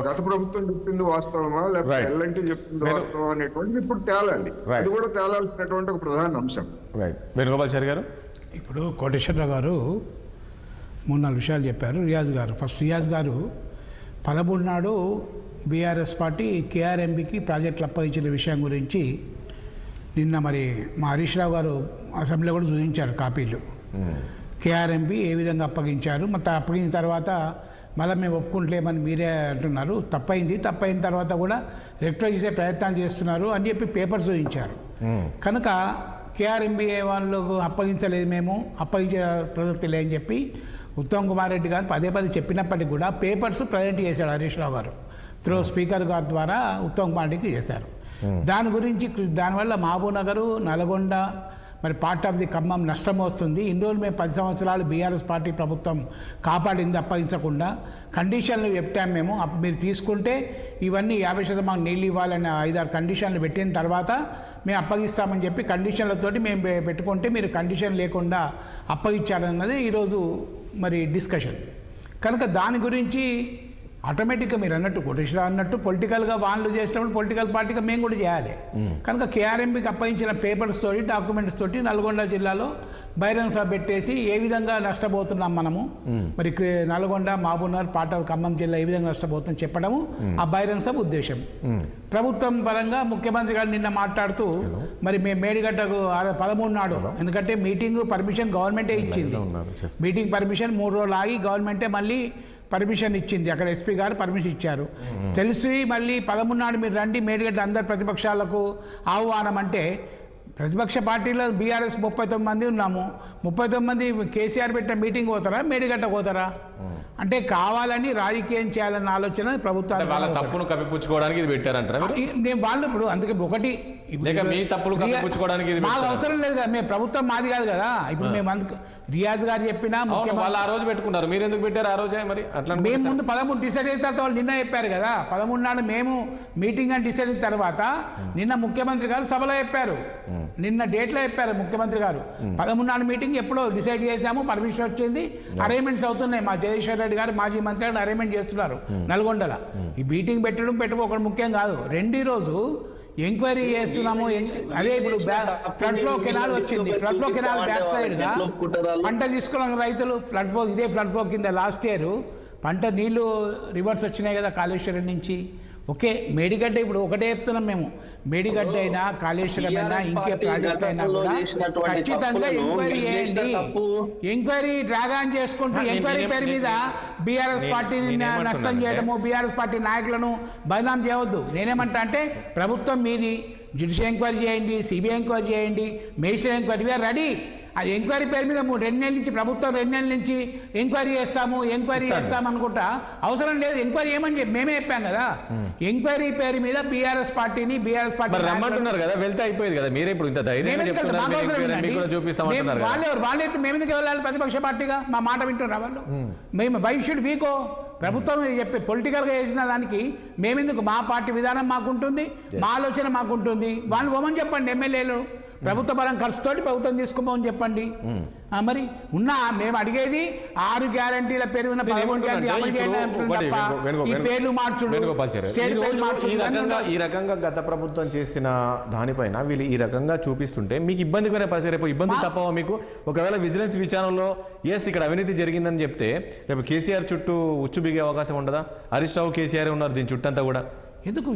గత ప్రభుత్వం చెప్పింది వాస్తవమా లేకపోతే ఎల్ఎన్టీ చెప్పింది వాస్తవమా అనేటువంటి ఇప్పుడు తేలాలి. అది కూడా తేలాల్సినటువంటి ఒక ప్రధాన అంశం. వేణుగోపాలాచారి గారు, ఇప్పుడు కోటేశ్వరరావు గారు 3-4 విషయాలు చెప్పారు. రియాజ్ గారు, ఫస్ట్ రియాజ్ గారు 13 నాడు బీఆర్ఎస్ పార్టీ కేఆర్ఎంబీకి ప్రాజెక్టులు అప్పగించిన విషయం గురించి నిన్న మరి మా హరీష్ రావు గారు అసెంబ్లీలో కూడా చూపించారు కాపీలు. కేఆర్ఎంబీ ఏ విధంగా అప్పగించారు, మొత్తం అప్పగించిన తర్వాత మళ్ళీ మేము ఒప్పుకుంటలేమని మీరే అంటున్నారు. తప్పైన తర్వాత కూడా రెక్టిఫై చేసే ప్రయత్నాలు చేస్తున్నారు అని చెప్పి పేపర్స్ చూపించారు. కనుక కేఆర్ఎంబీ వాళ్ళకు అప్పగించలేదు, మేము అప్పగించే ప్రసక్తి లేదని చెప్పి ఉత్తమ్ కుమార్ రెడ్డి గారు పదే చెప్పినప్పటికీ కూడా పేపర్స్ ప్రజెంట్ చేశాడు హరీష్ రావు గారు. త్రూ స్పీకర్ గారి ద్వారా ఉత్తమ్ కుమార్ రెడ్డికి చేశారు. దాని గురించి దానివల్ల మహబూబ్నగర్, నల్గొండ, మరి పార్ట్ ఆఫ్ ది ఖమ్మం నష్టం వస్తుంది. ఇన్ని రోజులు మేము 10 సంవత్సరాలు బీఆర్ఎస్ పార్టీ ప్రభుత్వం కాపాడింది అప్పగించకుండా. కండిషన్లు చెప్పాము మేము, మీరు తీసుకుంటే ఇవన్నీ 50% నీళ్ళు ఇవ్వాలని 5-6 కండిషన్లు పెట్టిన తర్వాత మేము అప్పగిస్తామని చెప్పి కండిషన్లతోటి మేము పెట్టుకుంటే మీరు కండిషన్ లేకుండా అప్పగించాలన్నది ఈరోజు మరి డిస్కషన్. కనుక దాని గురించి ఆటోమేటిక్గా మీరు అన్నట్టు కోటేశ్వర అన్నట్టు పొలిటికల్గా వాళ్ళు చేసినప్పుడు పొలిటికల్ పార్టీగా మేము కూడా చేయాలి. కనుక కేఆర్ఎంబీకి అప్పగించిన పేపర్స్ తోటి, డాక్యుమెంట్స్ తోటి నల్గొండ జిల్లాలో బహిరంగ సభ పెట్టేసి ఏ విధంగా నష్టపోతున్నాం మనము, మరి నల్గొండ, మహబూబ్నగర్, పార్ట్ ఆఫ్ ఖమ్మం జిల్లా ఏ విధంగా నష్టపోతుందని చెప్పడము ఆ బహిరంగ సభ ఉద్దేశం. ప్రభుత్వం పరంగా ముఖ్యమంత్రి గారు నిన్న మాట్లాడుతూ మరి మేము మేడిగడ్డకు 13 నాడు, ఎందుకంటే మీటింగ్ పర్మిషన్ గవర్నమెంటే ఇచ్చింది, మీటింగ్ పర్మిషన్ 3 రోజులు ఆగి గవర్నమెంటే మళ్ళీ పర్మిషన్ ఇచ్చింది. అక్కడ ఎస్పీ గారు పర్మిషన్ ఇచ్చారు. తెలిసి మళ్ళీ 13 నాడు మీరు రండి మేడిగడ్డ అందరు ప్రతిపక్షాలకు ఆహ్వానం అంటే ప్రతిపక్ష పార్టీలో బీఆర్ఎస్ 39 మంది ఉన్నాము. 39 మంది కేసీఆర్ పెట్టిన మీటింగ్ పోతారా, మేడిగడ్డ పోతారా? అంటే కావాలని రాజకీయం చేయాలన్న ఆలోచన ప్రభుత్వానికి. వాళ్ళ తప్పును కప్పిపుచ్చుకోవడానికి ఇది పెట్టారంటారా మీరు? నేను వాళ్ళు ఇప్పుడు అందుకే ఒకటి లేక మీ తప్పులు కప్పిపుచ్చుకోవడానికి ఇది మాకు అవసరం లేదు కదా, మేము ప్రభుత్వం మాది కాదు కదా. ఇప్పుడు మేము అందుకు రియాజ్ గారు చెప్పినా వాళ్ళు ఆ రోజు పెట్టుకున్నారు, మీరు ఎందుకు పెట్టారు ఆ రోజే? మరి అట్లా మేము ముందు 13 డిసైడ్ అయిన తర్వాత వాళ్ళు నిన్న చెప్పారు కదా. 13 నాడు మేము మీటింగ్ అని డిసైడ్ అయిన తర్వాత నిన్న ముఖ్యమంత్రి గారు సభలో చెప్పారు, నిన్న డేట్లో చెప్పారు ముఖ్యమంత్రి గారు. 13 నాడు మీటింగ్ ఎప్పుడో డిసైడ్ చేశాము, పర్మిషన్ వచ్చింది, అరేంజ్మెంట్స్ అవుతున్నాయి. మా జగదీశ్వర్ రెడ్డి గారు మాజీ మంత్రి గారు అరేంజ్మెంట్ చేస్తున్నారు నల్గొండల. ఈ మీటింగ్ పెట్టుకోవడం ముఖ్యం కాదు. రెండో రోజు ఎంక్వైరీ చేస్తున్నాము. అదే ఇప్పుడు ఫ్లడ్ ఫ్లో కెనాల్ వచ్చింది, flood flow canal back side గా పంట తీసుకున్నాం రైతులు. ఫ్లడ్ ఫ్లో ఇదే ఫ్లడ్ ఫ్లో కింద లాస్ట్ ఇయర్ పంట నీళ్లు రివర్స్ వచ్చినాయి కదా కాళేశ్వరం నుంచి. ఓకే, మేడిగడ్డ ఇప్పుడు ఒకటే చెప్తున్నాం మేము, మేడిగడ్డ అయినా కాళేశ్వరం అయినా ఇంకే ప్రాజెక్ట్ అయినా కూడా ఖచ్చితంగా ఎంక్వైరీ చేయండి. ఎంక్వైరీ డ్రాగ్ ఆన్ చేసుకుంటూ ఎంక్వైరీ పేరు మీద బీఆర్ఎస్ పార్టీని నష్టం చేయడము, బీఆర్ఎస్ పార్టీ నాయకులను బదనాం చేయవద్దు. నేనేమంటా అంటే ప్రభుత్వం మీది, జ్యుడిషియల్ ఎంక్వైరీ చేయండి, సిబిఐ ఎంక్వైరీ చేయండి, మేజిస్ట్రేట్ ఎంక్వైరీ, వీఆర్ రెడీ. అది ఎంక్వైరీ పేరు మీద 2 నెలల నుంచి ప్రభుత్వం 2 నెలల నుంచి ఎంక్వైరీ చేస్తాము అనుకుంటా అవసరం లేదు. ఎంక్వైరీ ఏమని చెప్పి మేమే చెప్పాం కదా. ఎంక్వైరీ పేరు మీద బీఆర్ఎస్ పార్టీ రమ్మంటున్నారు కదా, వెళ్తే అయిపోయేది కదా. మీరే ఇప్పుడు ఇంత ధైర్యం వాళ్ళైతే మేము ఎందుకు వెళ్ళాలి ప్రతిపక్ష పార్టీగా? మా మాట వింటున్నారు వాళ్ళు. మేము వై షుడ్ వీకో ప్రభుత్వం చెప్పి పొలిటికల్గా చేసిన దానికి మేమెందుకు? మా పార్టీ విధానం మాకుంటుంది, మా ఆలోచన మాకుంటుంది. వాళ్ళు పోమని చెప్పండి ఎమ్మెల్యేలు, ప్రభుత్వ పరం ఖర్చుతోటి ప్రభుత్వం తీసుకోమని చెప్పండి. మరి ఉన్నా మేము అడిగేది 6 గ్యారంటీల పేరు ఉన్న 11 గ్యారంటీ అమలు పేర్లు ఈ రకంగా గత ప్రభుత్వం చేసిన దానిపైన వీళ్ళు ఈ రకంగా చూపిస్తుంటే మీకు ఇబ్బందికరమైన పరిస్థితి, రేపు ఇబ్బంది తప్పవా మీకు? ఒకవేళ విజిలెన్స్ విచారణలో ఇక్కడ అవినీతి జరిగిందని చెప్తే రేపు కేసీఆర్ చుట్టూ ఉచ్చు బిగే అవకాశం ఉండదా? హరీష్ రావు కేసీఆర్ ఉన్నారు దీని చుట్టంతా కూడా. ఎందుకు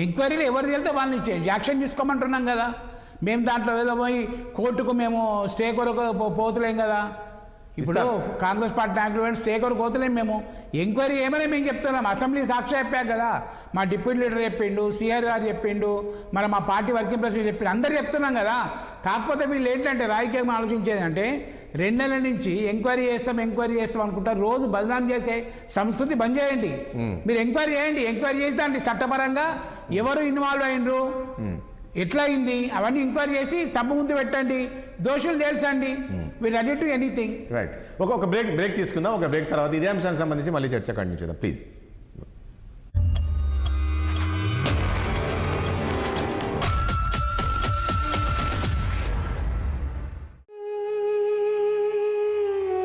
ఎంక్వైరీలో ఎవరు వెళ్తే వాళ్ళని యాక్షన్ తీసుకోమంటున్నాం కదా. మేము దాంట్లో ఏదో పోయి కోర్టుకు మేము స్టే కొరకు పోతలేం కదా. ఇప్పుడు కాంగ్రెస్ పార్టీ నాయకులు స్టే కొరకు పోతలేం. మేము ఎంక్వైరీ ఏమైనా మేము చెప్తున్నాం, అసెంబ్లీ సాక్షి చెప్పాక కదా. మా డిప్యూటీ లీడర్ చెప్పిండు, సిఆర్ గారు చెప్పిండు, మరి మా పార్టీ వర్కింగ్ ప్రెసిడెంట్ చెప్పిండు, అందరు చెప్తున్నాం కదా. కాకపోతే వీళ్ళు ఏంటంటే రాజకీయంగా ఆలోచించేదంటే 2 నెలల నుంచి ఎంక్వైరీ చేస్తాం అనుకుంటారు. రోజు బదనాం చేసే సంస్కృతి బంద్ చేయండి. మీరు ఎంక్వైరీ చేయండి, ఎంక్వైరీ చేస్తే అంటే చట్టపరంగా ఎవరు ఇన్వాల్వ్ అయినరు, ఎట్లా అయింది అవన్నీ ఎంక్వైరీ చేసి సభ ముందు పెట్టండి, దోషులు తేల్చండి. We ready to anything. Right, ఒక బ్రేక్ తీసుకుందాం. ఒక బ్రేక్ తర్వాత ఇదే అంశానికి సంబంధించి మళ్ళీ చర్చ కంటిన్యూ చేద్దాం ప్లీజ్.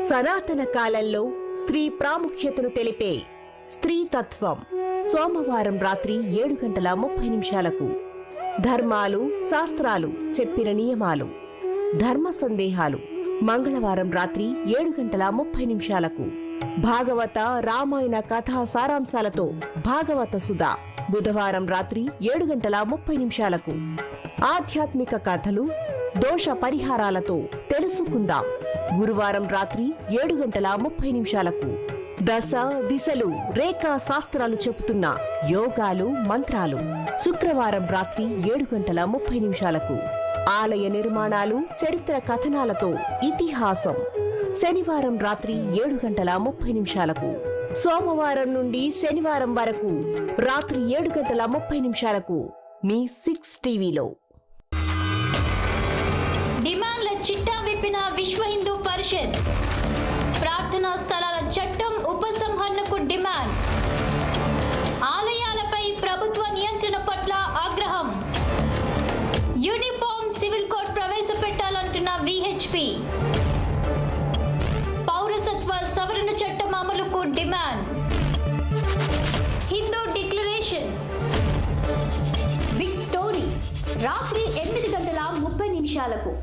సనాతన కాలంలో స్త్రీ ప్రాముఖ్యతను తెలిపే స్త్రీ తత్వం సోమవారం రాత్రి 7:30 ధర్మాలు శాస్త్రాలు చెప్పిన నియమాలు ధర్మ సందేహాలు మంగళవారం రాత్రి 7:30 భాగవత రామాయణ కథా సారాంశాలతో భాగవత సుధా బుధవారం రాత్రి 7:30 ఆధ్యాత్మిక కథలు దోష పరిహారాలతో తెలుసుకుందాం గురువారం రాత్రి 7:30 దశ దిశలు రేఖా శాస్త్రాలు చెబుతున్న యోగాలు మంత్రాలు శుక్రవారం రాత్రి 7:30 ఆలయ నిర్మాణాలు చరిత్ర కథనాలతో ఇతిహాసం శనివారం రాత్రి 7:30 సోమవారం నుండి శనివారం వరకు రాత్రి 7:30 మీ 6 టీవీలో. డిమాండ్ల చిట్టా విప్పిన విశ్వ హిందూ పరిషత్ ప్రార్థనా స్థలాల చట్టం ఉపసంహరణకు డిమాండ్ ఆలయాలపై ప్రభుత్వ నియంత్రణ పట్ల ఆగ్రహం యూనిఫామ్ సివిల్ కోడ్ ప్రవేశపెట్టాలంటున్న విహెచ్పి పౌరసత్వ సవరణ చట్టం అమలుకు డిమాండ్ హిందూ డిక్లరేషన్ విక్టోరీ రాత్రి 8:30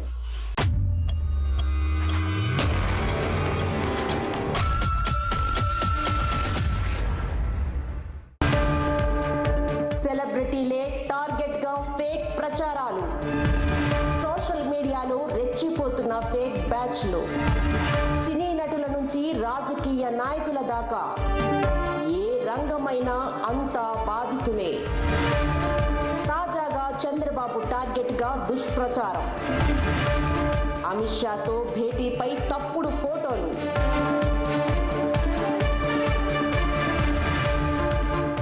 సెలబ్రిటీలే టార్గెట్ గా ఫేక్ ప్రచారాలు సోషల్ మీడియాలో రెచ్చిపోతున్న ఫేక్ బ్యాచ్లు సినీ నటుల నుంచి రాజకీయ నాయకుల దాకా ఏ రంగమైనా అంతా బాధితులే. తాజాగా చంద్రబాబు టార్గెట్ గా దుష్ప్రచారం. అమిత్ షాతో భేటీపై తప్పుడు ఫోటోలు.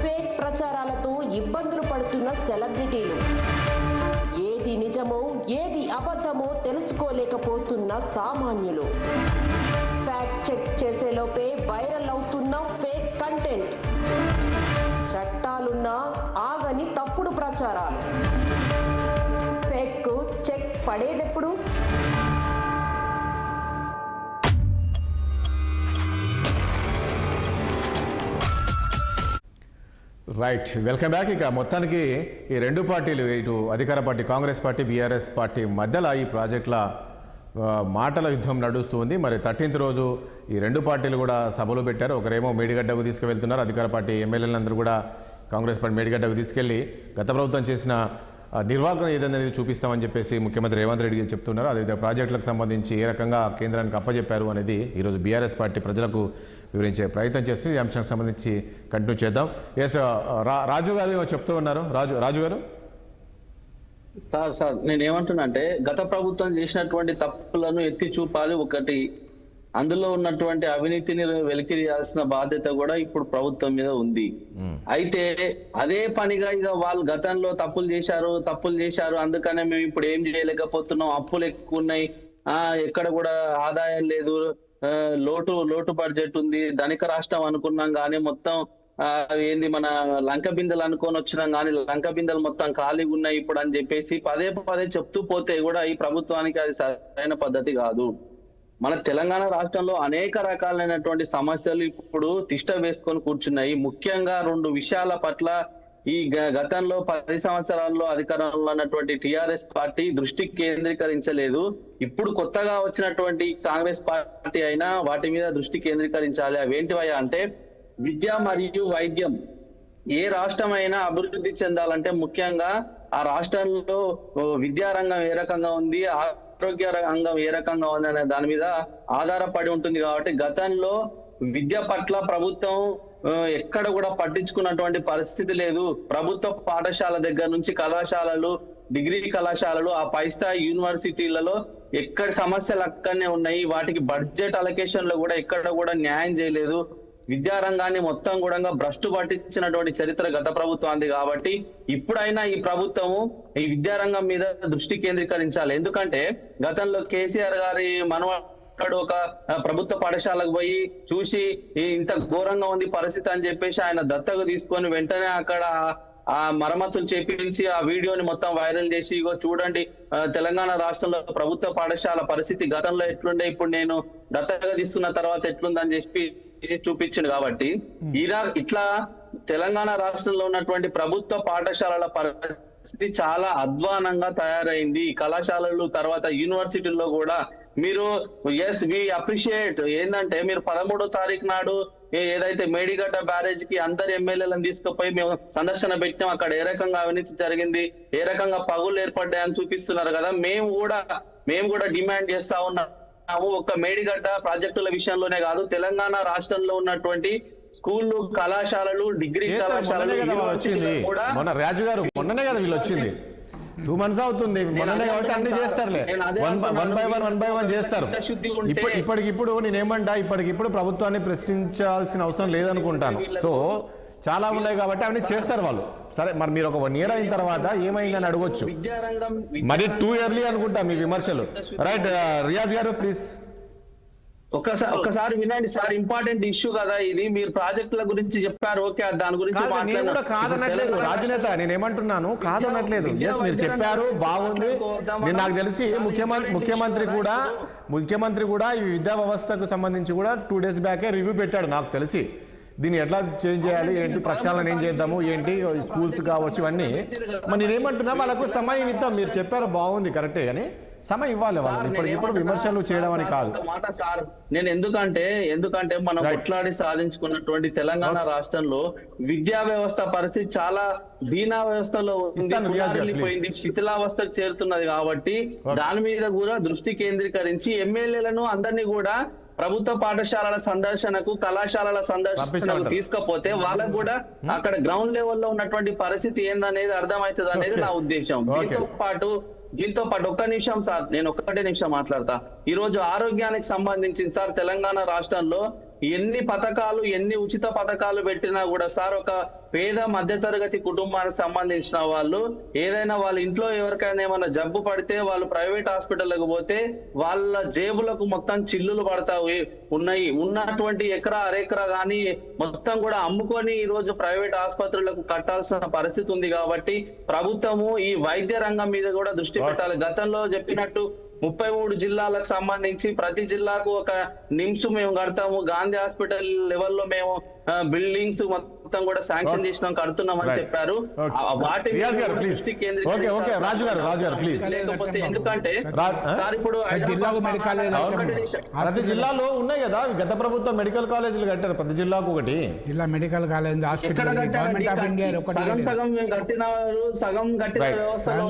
ఫేక్ ప్రచారాలతో ఇబ్బందులు పడుతున్న సెలబ్రిటీలు. ఏది నిజమో ఏది అబద్ధమో తెలుసుకోలేకపోతున్న సామాన్యులు. ఫ్యాక్ట్ చెక్ చేసేలోపే వైరల్ అవుతున్న ఫేక్ కంటెంట్. చట్టాలున్నా ఆగని తప్పుడు ప్రచారాలు. ఫేక్ చెక్ పడేదెప్పుడు? Right, welcome back. ఇక మొత్తానికి ఈ రెండు పార్టీలు, ఇటు అధికార party Congress party, BRS party మధ్యలో ఈ ప్రాజెక్టుల మాటల యుద్ధం నడుస్తుంది. మరి 13th రోజు ఈ రెండు పార్టీలు కూడా సభలు పెట్టారు. ఒకరేమో మేడిగడ్డకు తీసుకువెళ్తున్నారు, అధికార పార్టీ ఎమ్మెల్యేలందరూ కూడా కాంగ్రెస్ పార్టీ మేడిగడ్డకు తీసుకెళ్లి గత ప్రభుత్వం చేసిన నిర్వాహకం ఏదనేది చూపిస్తామని చెప్పేసి ముఖ్యమంత్రి రేవంత్ రెడ్డి చెప్తున్నారు. అదేవిధంగా ప్రాజెక్టులకు సంబంధించి ఏ రకంగా కేంద్రానికి అప్పచెప్పారు అనేది ఈరోజు బీఆర్ఎస్ పార్టీ ప్రజలకు వివరించే ప్రయత్నం చేస్తుంది. ఈ అంశానికి సంబంధించి కంటిన్యూ చేద్దాం. ఎస్, రాజు గారు చెప్తూ ఉన్నారు. రాజు గారు. సార్ నేను ఏమంటున్నా అంటే, గత ప్రభుత్వం చేసినటువంటి తప్పులను ఎత్తి చూపాలి. ఒకటి, అందులో ఉన్నటువంటి అవినీతిని వెలికియాల్సిన బాధ్యత కూడా ఇప్పుడు ప్రభుత్వం మీద ఉంది. అయితే అదే పనిగా ఇక వాళ్ళు గతంలో తప్పులు చేశారు అందుకనే మేము ఇప్పుడు ఏం చేయలేకపోతున్నాం, అప్పులు ఎక్కువ ఉన్నాయి, ఎక్కడ కూడా ఆదాయం లేదు, లోటు బడ్జెట్ ఉంది, ధనిక రాష్ట్రం అనుకున్నాం కానీ మొత్తం ఏంది మన లంక బిందెలు అనుకొని వచ్చినాం కానీ లంక బిందెలు మొత్తం ఖాళీగా ఉన్నాయి ఇప్పుడు అని చెప్పేసి పదే చెప్తూ పోతే కూడా ఈ ప్రభుత్వానికి అది సరైన పద్ధతి కాదు. మన తెలంగాణ రాష్ట్రంలో అనేక రకాలైనటువంటి సమస్యలు ఇప్పుడు తిష్ట వేసుకొని కూర్చున్నాయి. ముఖ్యంగా 2 విషయాల పట్ల ఈ గతంలో 10 సంవత్సరాల్లో అధికారంలో ఉన్నటువంటి టిఆర్ఎస్ పార్టీ దృష్టి కేంద్రీకరించలేదు. ఇప్పుడు కొత్తగా వచ్చినటువంటి కాంగ్రెస్ పార్టీ అయినా వాటి మీద దృష్టి కేంద్రీకరించాలి. అవేంటివయ్యా అంటే, విద్య మరియు వైద్యం. ఏ రాష్ట్రం అయినా అభివృద్ధి చెందాలంటే ముఖ్యంగా ఆ రాష్ట్రంలో విద్యారంగం ఏ రకంగా ఉంది, ఆరోగ్య రంగం ఏ రకంగా ఉంది అనే దాని మీద ఆధారపడి ఉంటుంది. కాబట్టి గతంలో విద్య పట్ల ప్రభుత్వం ఎక్కడ కూడా పట్టించుకున్నటువంటి పరిస్థితి లేదు. ప్రభుత్వ పాఠశాల దగ్గర నుంచి కళాశాలలు, డిగ్రీ కళాశాలలు, ఆ పై స్థాయి యూనివర్సిటీలలో ఎక్కడ సమస్యలు అక్కడనే ఉన్నాయి. వాటికి బడ్జెట్ అలొకేషన్ లో కూడా ఎక్కడ కూడా న్యాయం చేయలేదు. విద్యారంగాన్ని మొత్తం కూడా భ్రష్టు పట్టించినటువంటి చరిత్ర గత ప్రభుత్వానికి. కాబట్టి ఇప్పుడైనా ఈ ప్రభుత్వము ఈ విద్యారంగం మీద దృష్టి కేంద్రీకరించాలి. ఎందుకంటే గతంలో కేసీఆర్ గారి మనవాడు ఒక ప్రభుత్వ పాఠశాలకు పోయి చూసి ఇంత ఘోరంగా ఉంది పరిస్థితి అని చెప్పేసి ఆయన దత్తకు తీసుకొని వెంటనే అక్కడ ఆ మరమ్మతులు చేపించి ఆ వీడియోని మొత్తం వైరల్ చేసి, ఇగో చూడండి తెలంగాణ రాష్ట్రంలో ప్రభుత్వ పాఠశాల పరిస్థితి గతంలో ఎట్లుండే, ఇప్పుడు నేను దత్తగా తీసుకున్న తర్వాత ఎట్లుందని చెప్పి చూపించింది. కాబట్టి ఇట్లా తెలంగాణ రాష్ట్రంలో ఉన్నటువంటి ప్రభుత్వ పాఠశాలల పరిస్థితి చాలా అధ్వానంగా తయారైంది. కళాశాలలు తర్వాత యూనివర్సిటీల్లో కూడా మీరు వి అప్రిషియేట్ ఏంటంటే, మీరు 13వ తారీఖు నాడు ఏదైతే మేడిగడ్డ బ్యారేజ్ కి అందరు ఎమ్మెల్యేలను తీసుకుపోయి మేము సందర్శన పెట్టినాం, అక్కడ ఏ రకంగా అవినీతి జరిగింది, ఏ రకంగా పగులు ఏర్పడ్డాయని చూపిస్తున్నారు కదా. మేము కూడా డిమాండ్ చేస్తా ఉన్నాము. ఒక్క మేడిగడ్డ ప్రాజెక్టుల విషయంలోనే కాదు, తెలంగాణ రాష్ట్రంలో ఉన్నటువంటి స్కూళ్ళు, కళాశాలలు, డిగ్రీ కళాశాలలు కూడా రాజు గారు మొన్ననే కదా వీళ్ళు వచ్చింది, 2 months అవుతుంది. మొన్ననే కాబట్టి అన్ని చేస్తారులే, వన్ బై వన్ చేస్తారు. ఇప్పటికిప్పుడు నేనేమంటా, ఇప్పటికిప్పుడు ప్రభుత్వాన్ని ప్రశ్నించాల్సిన అవసరం లేదనుకుంటాను. సో చాలా ఉన్నాయి కాబట్టి అవన్నీ చేస్తారు వాళ్ళు. సరే, మరి మీరు ఒక 1 year అయిన తర్వాత ఏమైందని అడగొచ్చు. మరి 2 yearly అనుకుంటా మీ విమర్శలు. రైట్, రియాజ్ గారు ప్లీజ్. ఒక్కసారి వినండి సార్, ఇంపార్టెంట్ ఇష్యూ కదా ఇది. మీరు ప్రాజెక్టుల గురించి చెప్పారు, ఓకే, దాని గురించి నేను కూడా కాదనట్లేదు రాజనేత, నేనేమంటున్నాను కాదనట్లేదు. ఎస్, మీరు చెప్పారు బాగుంది. నాకు తెలిసి ముఖ్యమంత్రి కూడా ఈ విద్యా వ్యవస్థకు సంబంధించి కూడా 2 days బ్యాకే రివ్యూ పెట్టాడు. నాకు తెలిసి దీన్ని ఎట్లా చేంజ్ చేయాలి, ఏంటి ప్రక్షాళన ఏం చేద్దాము, ఏంటి స్కూల్స్ కావచ్చు ఇవన్నీ. మరి నేనేమంటున్నా, వాళ్ళకు సమయం ఇద్దాం. మీరు చెప్పారు బాగుంది, కరెక్టే, కానీ సమయం ఇవ్వాలి వాళ్ళు. ఇప్పుడు విమర్శలు చేయడం అని కాదు మాట సార్. నేను ఎందుకంటే మనం కొట్లాడి సాధించుకున్నటువంటి తెలంగాణ రాష్ట్రంలో విద్యా వ్యవస్థ పరిస్థితి చాలా దీనా వ్యవస్థలో ఉంది, శిథిలావస్థకు చేరుతున్నది. కాబట్టి దాని మీద కూడా దృష్టి కేంద్రీకరించి ఎమ్మెల్యేలను అందరినీ కూడా ప్రభుత్వ పాఠశాలల సందర్శనకు, కళాశాలల సందర్శనకు పంపించమంటారు. తీసుకపోతే వాళ్ళకు కూడా అక్కడ గ్రౌండ్ లెవెల్లో ఉన్నటువంటి పరిస్థితి ఏందనేది అర్థమవుతుంది అనేది Okay. నా ఉద్దేశం. దీంతో పాటు ఒక్క నిమిషం సార్, నేను ఒక్కటే నిమిషం మాట్లాడతా. ఈ రోజు ఆరోగ్యానికి సంబంధించి సార్ తెలంగాణ రాష్ట్రంలో ఎన్ని పథకాలు, ఎన్ని ఉచిత పథకాలు పెట్టినా కూడా సార్ ఒక పేద మధ్యతరగతి కుటుంబానికి సంబంధించిన వాళ్ళు ఏదైనా వాళ్ళ ఇంట్లో ఎవరికైనా ఏమైనా జబ్బు పడితే వాళ్ళు ప్రైవేట్ హాస్పిటల్కి పోతే వాళ్ళ జేబులకు మొత్తం చిల్లులు ఉన్నాయి. ఉన్నటువంటి ఎకరా అరెకరా కానీ మొత్తం కూడా అమ్ముకొని ఈ రోజు ప్రైవేట్ ఆసుపత్రులకు కట్టాల్సిన పరిస్థితి ఉంది. కాబట్టి ప్రభుత్వము ఈ వైద్య రంగం మీద కూడా దృష్టి పెట్టాలి. గతంలో చెప్పినట్టు 33 జిల్లాలకు సంబంధించి ప్రతి జిల్లాకు ఒక నిమ్స్ మేము కడతాము, గాంధీ హాస్పిటల్ లెవెల్లో మేము బిల్డింగ్స్ మొత్తం కూడా శాంక్షన్ చేసినాం, కడుతున్నాం అని చెప్పారు. వాటి రాజు గారు ప్లీజ్. లేకపోతే ఎందుకంటే సార్ ఇప్పుడు ప్రతి జిల్లాలో ఉన్నాయి కదా గత ప్రభుత్వం మెడికల్ కాలేజీలు కట్టారు, ప్రతి జిల్లాకు ఒకటి. జిల్లా medical college hospital government of India సగం కట్టినారు, సగం కట్టిన వ్యవస్థలో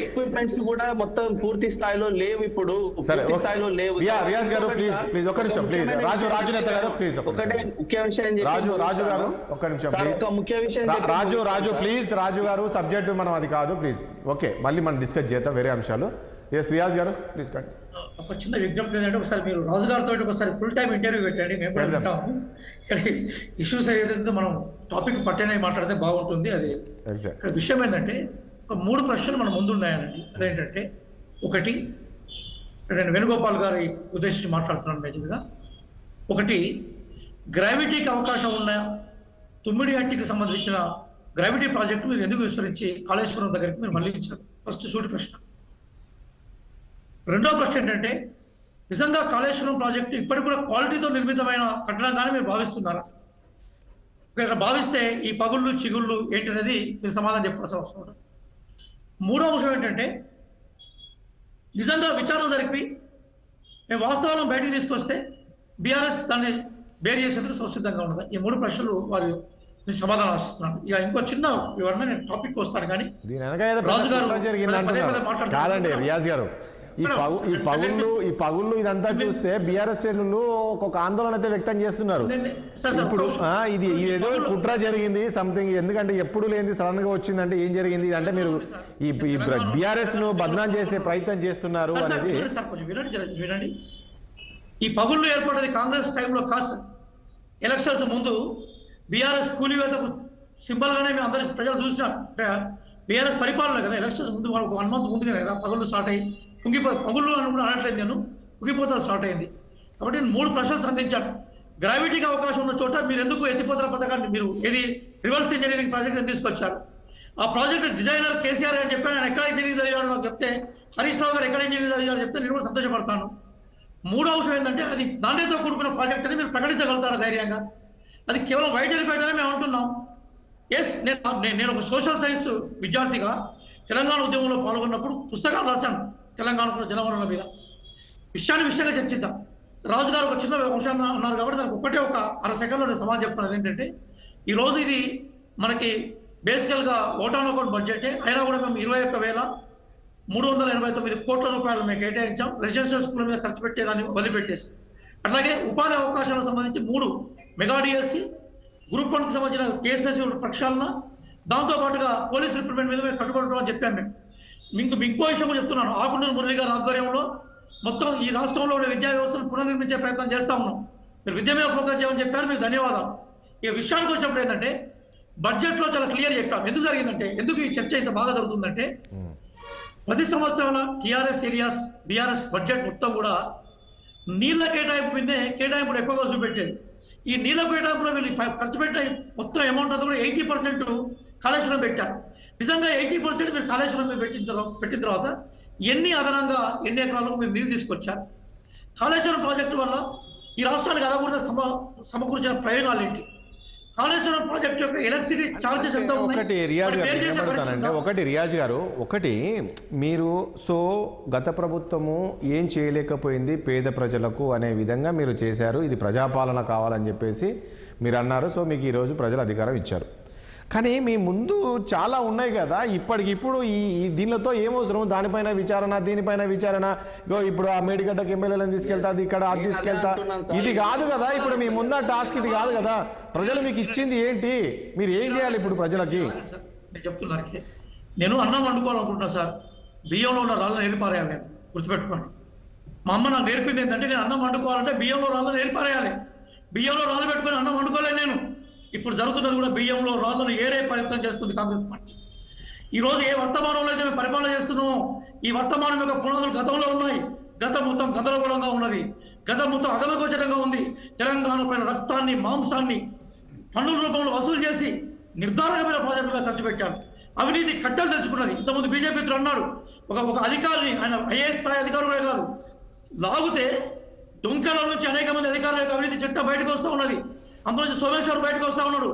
ఎక్విప్మెంట్స్ కూడా మొత్తం పూర్తి స్థాయిలో లేవు. ఇప్పుడు పూర్తి స్థాయిలో లేవు. రియాజ్ గారు ప్లీజ్ ఒక్క నిమిషం ప్లీజ్. రాజునేత గారు ప్లీజ్ ఒకటే ముఖ్య విషయం రాజు గారు ఒక్క నిమిషం ప్లీజ్. ముఖ్య విషయం రాజు ప్లీజ్. రాజు గారు సబ్జెక్ట్ మనం అది కాదు ప్లీజ్. ఓకే, మళ్ళీ మనం డిస్కస్ చేద్దాం వేరే అంశాలు. ఎస్ రియాజ్ గారు ప్లీజ్ కండి. ఒక చిన్న విజ్ఞప్తి ఏంటంటే ఒకసారి మీరు రాజు గారితో ఒకసారి ఫుల్ టైం ఇంటర్వ్యూ పెట్టండి, మేము కూడా వింటాము. ఇక్కడ ఇష్యూస్ ఏదైతే మనం టాపిక్ పట్టనే మాట్లాడితే బాగుంటుంది. అది ఇక్కడ విషయం ఏంటంటే ఒక 3 ప్రశ్నలు మన ముందు ఉన్నాయనండి. అదేంటంటే ఒకటి, నేను వేణుగోపాల్ గారి ఉద్దేశించి మాట్లాడుతున్నాను మేజర్గా. ఒకటి, గ్రావిటీకి అవకాశం ఉన్న తుమ్మిడి హట్టికి సంబంధించిన గ్రావిటీ ప్రాజెక్టు మీరు ఎందుకు విస్తరించి కాళేశ్వరం దగ్గరికి మీరు మళ్ళించారు? ఫస్ట్ సూటి ప్రశ్న. రెండవ ప్రశ్న ఏంటంటే నిజంగా కాళేశ్వరం ప్రాజెక్టు ఇప్పటికి కూడా క్వాలిటీతో నిర్మితమైన కట్టడంగానే మీరు భావిస్తున్నారా? ఇక్కడ భావిస్తే ఈ పగుళ్ళు చిగుళ్ళు ఏంటనేది మీరు సమాధానం చెప్పాల్సిన అవసరం ఉంటుంది. మూడవ అంశం ఏంటంటే నిజంగా విచారణ జరిపి మేము వాస్తవాలను బయటకు తీసుకొస్తే బీఆర్ఎస్ దాన్ని బేర్ చేసేందుకు సంసిద్ధంగా ఉన్నది. ఈ 3 ప్రశ్నలు వారు సమాధానం ఆశిస్తున్నాను. ఇక ఇంకో చిన్న వివరణ, నేను టాపిక్ వస్తాను కానీ రాజు గారు కాదండి. రియాజ్ గారు ఈ పగుళ్ళు ఇదంతా చూస్తే బీఆర్ఎస్ శ్రేణులు ఒక ఆందోళన అయితే వ్యక్తం చేస్తున్నారు. ఇప్పుడు ఇది ఏదో కుట్ర జరిగింది సంథింగ్, ఎందుకంటే ఎప్పుడు లేనిది సడన్ గా వచ్చిందంటే ఏం జరిగింది అంటే మీరు ఈ బీఆర్ఎస్ ను బదనాం చేసే ప్రయత్నం చేస్తున్నారు అనేది. వినండి, ఈ పగుళ్ళు ఏర్పడేది కాంగ్రెస్ టైంలో కాదు. ఎలక్షన్స్ ముందు బీఆర్ఎస్ కూలీవేతకు సింబల్గానే మేము అందరూ ప్రజలు చూసినాం. అంటే బీఆర్ఎస్ పరిపాలన కదా, ఎలక్షన్స్ ముందు 1 మంత్ ముందుగానే కదా పగుళ్ళు స్టార్ట్ అయ్యి పగుళ్ళు అని కూడా అనట్లేదు నేను, కుంగిపోతా స్టార్ట్ అయింది. కాబట్టి నేను 3 ప్రశ్నలు సంధించాను. గ్రావిటీకి అవకాశం ఉన్న చోట మీరు ఎందుకు ఎత్తిపోతల పథకాన్ని మీరు ఏది రివర్స్ ఇంజనీరింగ్ ప్రాజెక్ట్ తీసుకొచ్చారు? ఆ ప్రాజెక్ట్ డిజైనర్ కేసీఆర్ అని చెప్పి ఆయన ఎక్కడ ఇంజనీరింగ్ చదివాడు నాకు చెప్తే, హరీష్ రావు గారు ఎక్కడ ఇంజనీరింగ్ చదివాడు చెప్తే నేను కూడా సంతోషపడతాను. మూడో అంశం ఏంటంటే అది నాణ్యతతో కూడుకున్న ప్రాజెక్ట్ అని మీరు ప్రకటించగలుగుతారా ధైర్యంగా? అది కేవలం వైట్ వెరిఫైడ్ అని మేము అంటున్నాం. ఎస్, నేను ఒక సోషల్ సైన్స్ విద్యార్థిగా తెలంగాణ ఉద్యమంలో పాల్గొన్నప్పుడు పుస్తకాలు రాశాను తెలంగాణ జనవనరుల మీద. విషయంగా చర్చిద్దాం. రాజు గారు ఒక చిన్న అంశాన్ని అన్నారు కాబట్టి దానికి ఒకటే ఒక 1/2 సెకండ్లో నేను సమాధానం చెప్తున్నది ఏంటంటే ఈరోజు ఇది మనకి బేసికల్గా ఓటాన్ అకౌంట్ బడ్జెటే అయినా కూడా మేము 21,389 కోట్ల రూపాయలు మేము కేటాయించాం. రెసిడెన్షియల్ స్కూల్ మీద ఖర్చు పెట్టేదాన్ని వదిలిపెట్టేసి, అట్లాగే ఉపాధి అవకాశాలకు సంబంధించి 3 మెగా డిఎస్సి, గ్రూప్ 1కి సంబంధించిన కేఎస్ఎస్సీ ప్రక్షాళన, దాంతోపాటుగా పోలీస్ రిక్రూట్మెంట్ మీద మేము కట్టుబడుతున్నాం అని చెప్పాను. మీకు ఇంకో విషయం చెప్తున్నాను. ఆకుంటూరు మురళి గారి ఆధ్వర్యంలో మొత్తం ఈ రాష్ట్రంలో ఉన్న విద్యా వ్యవస్థను పునర్నిర్మించే ప్రయత్నం చేస్తా ఉన్నాం. మీరు విద్య మీద ఫోకస్ చేయమని చెప్పారు, మీకు ధన్యవాదాలు. ఈ విషయానికి వచ్చినప్పుడు ఏంటంటే బడ్జెట్లో చాలా క్లియర్ చెప్పాం. ఎందుకు జరిగిందంటే, ఎందుకు ఈ చర్చ ఇంత బాగా జరుగుతుందంటే 10 సంవత్సరాల టీఆర్ఎస్ ఏరియాస్ బీఆర్ఎస్ బడ్జెట్ మొత్తం కూడా నీళ్ల కేటాయింపు మీదే కేటాయింపులు ఎక్కువగా చూపెట్టేది. ఈ నీళ్ల కేటాయింపులో వీళ్ళు ఖర్చు పెట్టే మొత్తం అమౌంట్ అంతా కూడా 80% కాళేశ్వరం పెట్టారు. నిజంగా 80% మీరు కాళేశ్వరం మీద పెట్టిన తర్వాత ఎన్ని అదనంగా ఎన్ని ఎకరాలకు మీరు నీరు తీసుకొచ్చారు? కాళేశ్వరం ప్రాజెక్టు వల్ల ఈ రాష్ట్రానికి అదగూడద సమకూర్చిన ప్రయోజనాలు ఏంటి? కాళేశ్వరం ప్రాజెక్టు యొక్క ఎలక్ట్రిసిటీ ఛార్జెస్ ఎంత ఉన్నాయి? ఒకటి రియాజ్ గారు, మీరు గత ప్రభుత్వము ఏం చేయలేకపోయింది పేద ప్రజలకు అనే విధంగా మీరు చేశారు, ఇది ప్రజాపాలన కావాలని చెప్పేసి మీరు అన్నారు. సో మీకు ఈరోజు ప్రజలు అధికారం ఇచ్చారు. కానీ మీ ముందు చాలా ఉన్నాయి కదా, ఇప్పటికిప్పుడు ఈ దీనితో ఏమవసరం, దానిపైన విచారణ, దీనిపైన విచారణ, ఇగో ఇప్పుడు ఆ మేడిగడ్డకి ఎమ్మెల్యేలను తీసుకెళ్తా, ఇక్కడ అది తీసుకెళ్తా, ఇది కాదు కదా ఇప్పుడు మీ ముందు టాస్క్, ఇది కాదు కదా. ప్రజలు మీకు ఇచ్చింది ఏంటి, మీరు ఏం చేయాలి ఇప్పుడు ప్రజలకి? నేను చెప్తున్నాను, నేను అన్నం వండుకోవాలనుకుంటున్నా సార్, బియ్యంలో ఉన్న రాళ్ళని ఏరిపారేయాలి. నేను గుర్తుపెట్టుకోండి, మా అమ్మ నాకు నేర్పింది ఏంటంటే నేను అన్నం వండుకోవాలంటే బియ్యంలో రాళ్ళని ఏరిపారేయాలి. బియ్యంలో రాళ్ళు పెట్టుకొని అన్నం వండుకోలేను నేను. ఇప్పుడు జరుగుతున్నది కూడా బియ్యంలో రాళ్ళను ఏరే ప్రయత్నం చేస్తుంది కాంగ్రెస్ పార్టీ. ఈరోజు ఏ వర్తమానంలో అయితే మేము పరిపాలన చేస్తున్నామో ఈ వర్తమానం యొక్క పునాదులు గతంలో ఉన్నాయి. గతం మొత్తం గందరగోళంగా ఉన్నది, గతం మొత్తం అగమగోచరంగా ఉంది. తెలంగాణ పైన రక్తాన్ని, మాంసాన్ని పన్నుల రూపంలో వసూలు చేసి నిర్ధారకమైన ప్రాజెక్టుగా ఖర్చు పెట్టారు. అవినీతి కట్టలు తెచ్చుకున్నది. ఇంతకుముందు బీజేపీ మిత్రులు అన్నాడు, ఒక అధికారిని, ఆయన ఐఏఎస్ స్థాయి అధికారులే కాదు, లాగితే దుంకల నుంచి అనేక మంది అధికారుల యొక్క అవినీతి చట్టం బయటకు వస్తూ ఉన్నది. అందులో నుంచి సోమేశ్వర్ బయటకు వస్తూ ఉన్నాడు.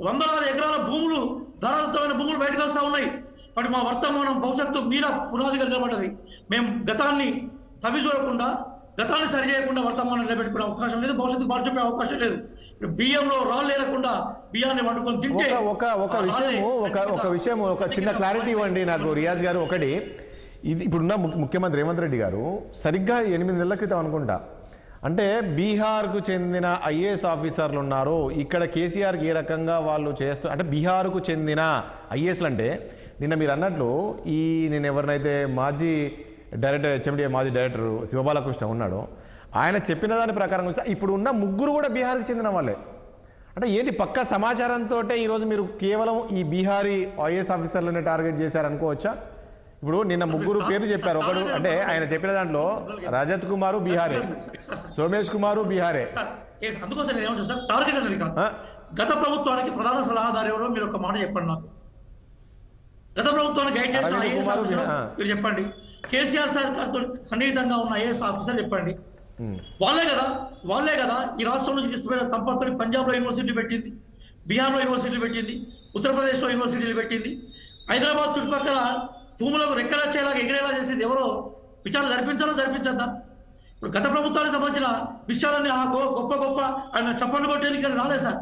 వందలాది ఎకరాల భూములు, ధరాతమైన భూములు బయటకు వస్తూ ఉన్నాయి. కాబట్టి మా వర్తమానం భవిష్యత్తు మీద పునాదిగా నిలబడ్డది. మేము గతాన్ని తవి చూడకుండా, గతాన్ని సరిచేయకుండా వర్తమానం నిలబెట్టుకునే అవకాశం లేదు, భవిష్యత్తు మార్చుకునే అవకాశం లేదు. బియ్యంలో రాళ్ళు లేకుండా బియ్యాన్ని వండుకొని తింటే ఒక విషయం ఒక చిన్న క్లారిటీ ఇవ్వండి నాకు రియాజ్ గారు. ఒకటి, ఇది ఇప్పుడున్న ముఖ్యమంత్రి రేవంత్ రెడ్డి గారు సరిగ్గా 8 నెలల క్రితం అనుకుంటా, అంటే బీహార్కు చెందిన ఐఏఎస్ ఆఫీసర్లు ఉన్నారు, ఇక్కడ కేసీఆర్కి ఏ రకంగా వాళ్ళు అంటే బీహార్కు చెందిన ఐఏఎస్లు అంటే నిన్న మీరు అన్నట్లు నేను ఎవరినైతే మాజీ డైరెక్టర్, హెచ్ఎండిఏ మాజీ డైరెక్టర్ శివబాలకృష్ణ ఉన్నాడో, ఆయన చెప్పిన దాని ప్రకారం ఇప్పుడు ఉన్న 3 కూడా బీహార్కి చెందిన వాళ్ళే. అంటే ఏంటి పక్క సమాచారంతో ఈరోజు మీరు కేవలం ఈ బీహారీ ఐఏఎస్ ఆఫీసర్లనే టార్గెట్ చేశారనుకోవచ్చా? ఇప్పుడు నిన్న 3 పేర్లు చెప్పారు. ఒకడు అంటే ఆయన చెప్పిన దాంట్లో రజత్ కుమారు బీహారే, సోమేష్ కుమారు బీహారే. అందుకోసం నేను ఏమంటాను సార్, టార్గెట్ అనేది కాదు. గత ప్రభుత్వానికి ప్రధాన సలహాదారు ఎవరో మీరు ఒక మాట చెప్పండి నాకు. గత ప్రభుత్వానికి గైడ్ చేసిన ఐఏఎస్ ఆఫీసర్ మీరు చెప్పండి. కేసీఆర్ సార్ గారితో సన్నిహితంగా ఉన్న ఐఏఎస్ ఆఫీసర్ చెప్పండి. వాళ్ళే కదా ఈ రాష్ట్రం నుంచి తీసుకుపోయిన సంపత్తుని పంజాబ్లో యూనివర్సిటీ పెట్టింది, బీహార్లో యూనివర్సిటీలు పెట్టింది, ఉత్తరప్రదేశ్లో యూనివర్సిటీలు పెట్టింది, హైదరాబాద్ చుట్టుపక్కల భూములకు రెక్కలొచ్చేలాగా ఎగిరేలా చేసింది ఎవరో. విచారణ జరిపించద్దా? ఇప్పుడు గత ప్రభుత్వానికి సంబంధించిన విషయాలన్నీ గొప్ప ఆయన చప్పట్లు కొట్టేందుకు రాలేదు సార్.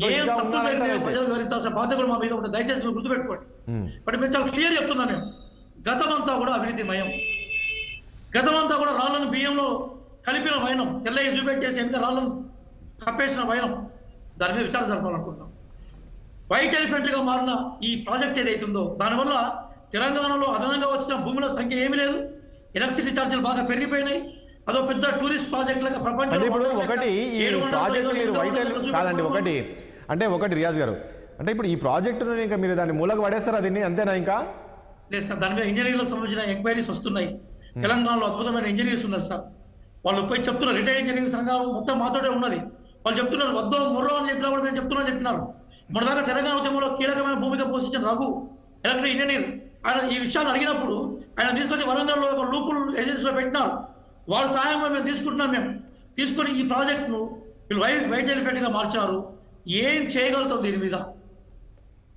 ఏం తప్పు ప్రజలు వివరించాల్సిన బాధ్యత మా మీద ఉంటుంది. దయచేసి మీరు గుర్తుపెట్టుకోండి. బట్ మేము చాలా క్లియర్ చెప్తున్నాను, నేను గతమంతా కూడా అవినీతిమయం, గతమంతా కూడా రాళ్లను బియ్యంలో కలిపిన వైనం, తెల్లగా చూపెట్టేసి ఎంత రాళ్లను కప్పేసిన వైనం, దాని మీద విచారణ జరపాలనుకుంటున్నాం. వైట్ ఎలిఫెంట్గా మారిన ఈ ప్రాజెక్ట్ ఏదైతుందో దానివల్ల తెలంగాణలో అదనంగా వచ్చిన భూముల సంఖ్య ఏమీ లేదు. ఎలక్ట్రిసిటీ ఛార్జీలు బాగా పెరిగిపోయినాయి. అదో పెద్ద టూరిస్ట్ ప్రాజెక్ట్ లాగా ప్రపంచంలో. ఇప్పుడు ఒకటి ఈ ప్రాజెక్టు మీరు వైట్ కాదండి, ఒకటి రియాజ్ గారు, అంటే ఇప్పుడు ఈ ప్రాజెక్టును ఇంకా మీరు దాన్ని మూలకు పడేస్తారా దీన్ని, అంతేనా? ఇంకా లేదు సార్, దాని మీద ఇంజనీరింగ్లకు సంబంధించిన ఎంక్వైరీస్ వస్తున్నాయి. తెలంగాణలో అద్భుతమైన ఇంజనీర్స్ ఉన్నారు సార్. వాళ్ళు పోయి చెప్తున్నారు, రిటైర్డ్ ఇంజనీరింగ్ సంఘం మొత్తం మాతోటే ఉన్నది. వాళ్ళు చెప్తున్నారు వద్దో మొర్రో అని చెప్పినా కూడా మేము చెప్తున్నారు. మన దాకా తెలంగాణ ఉద్యమంలో కీలకమైన భూమిక పోషించిన రఘు ఎలక్ట్రిక్ ఇంజనీర్, ఆయన ఈ విషయాలు అడిగినప్పుడు ఆయన తీసుకొచ్చి వరంగల్లో ఒక లూపుల్ ఏజెన్సీలో పెట్టినారు. వాళ్ళ సహాయంలో మేము తీసుకుని ఈ ప్రాజెక్టును వీళ్ళు వైట్ ఎలిఫెంట్గా మార్చారు. ఏం చేయగలుగుతాం దీని మీద?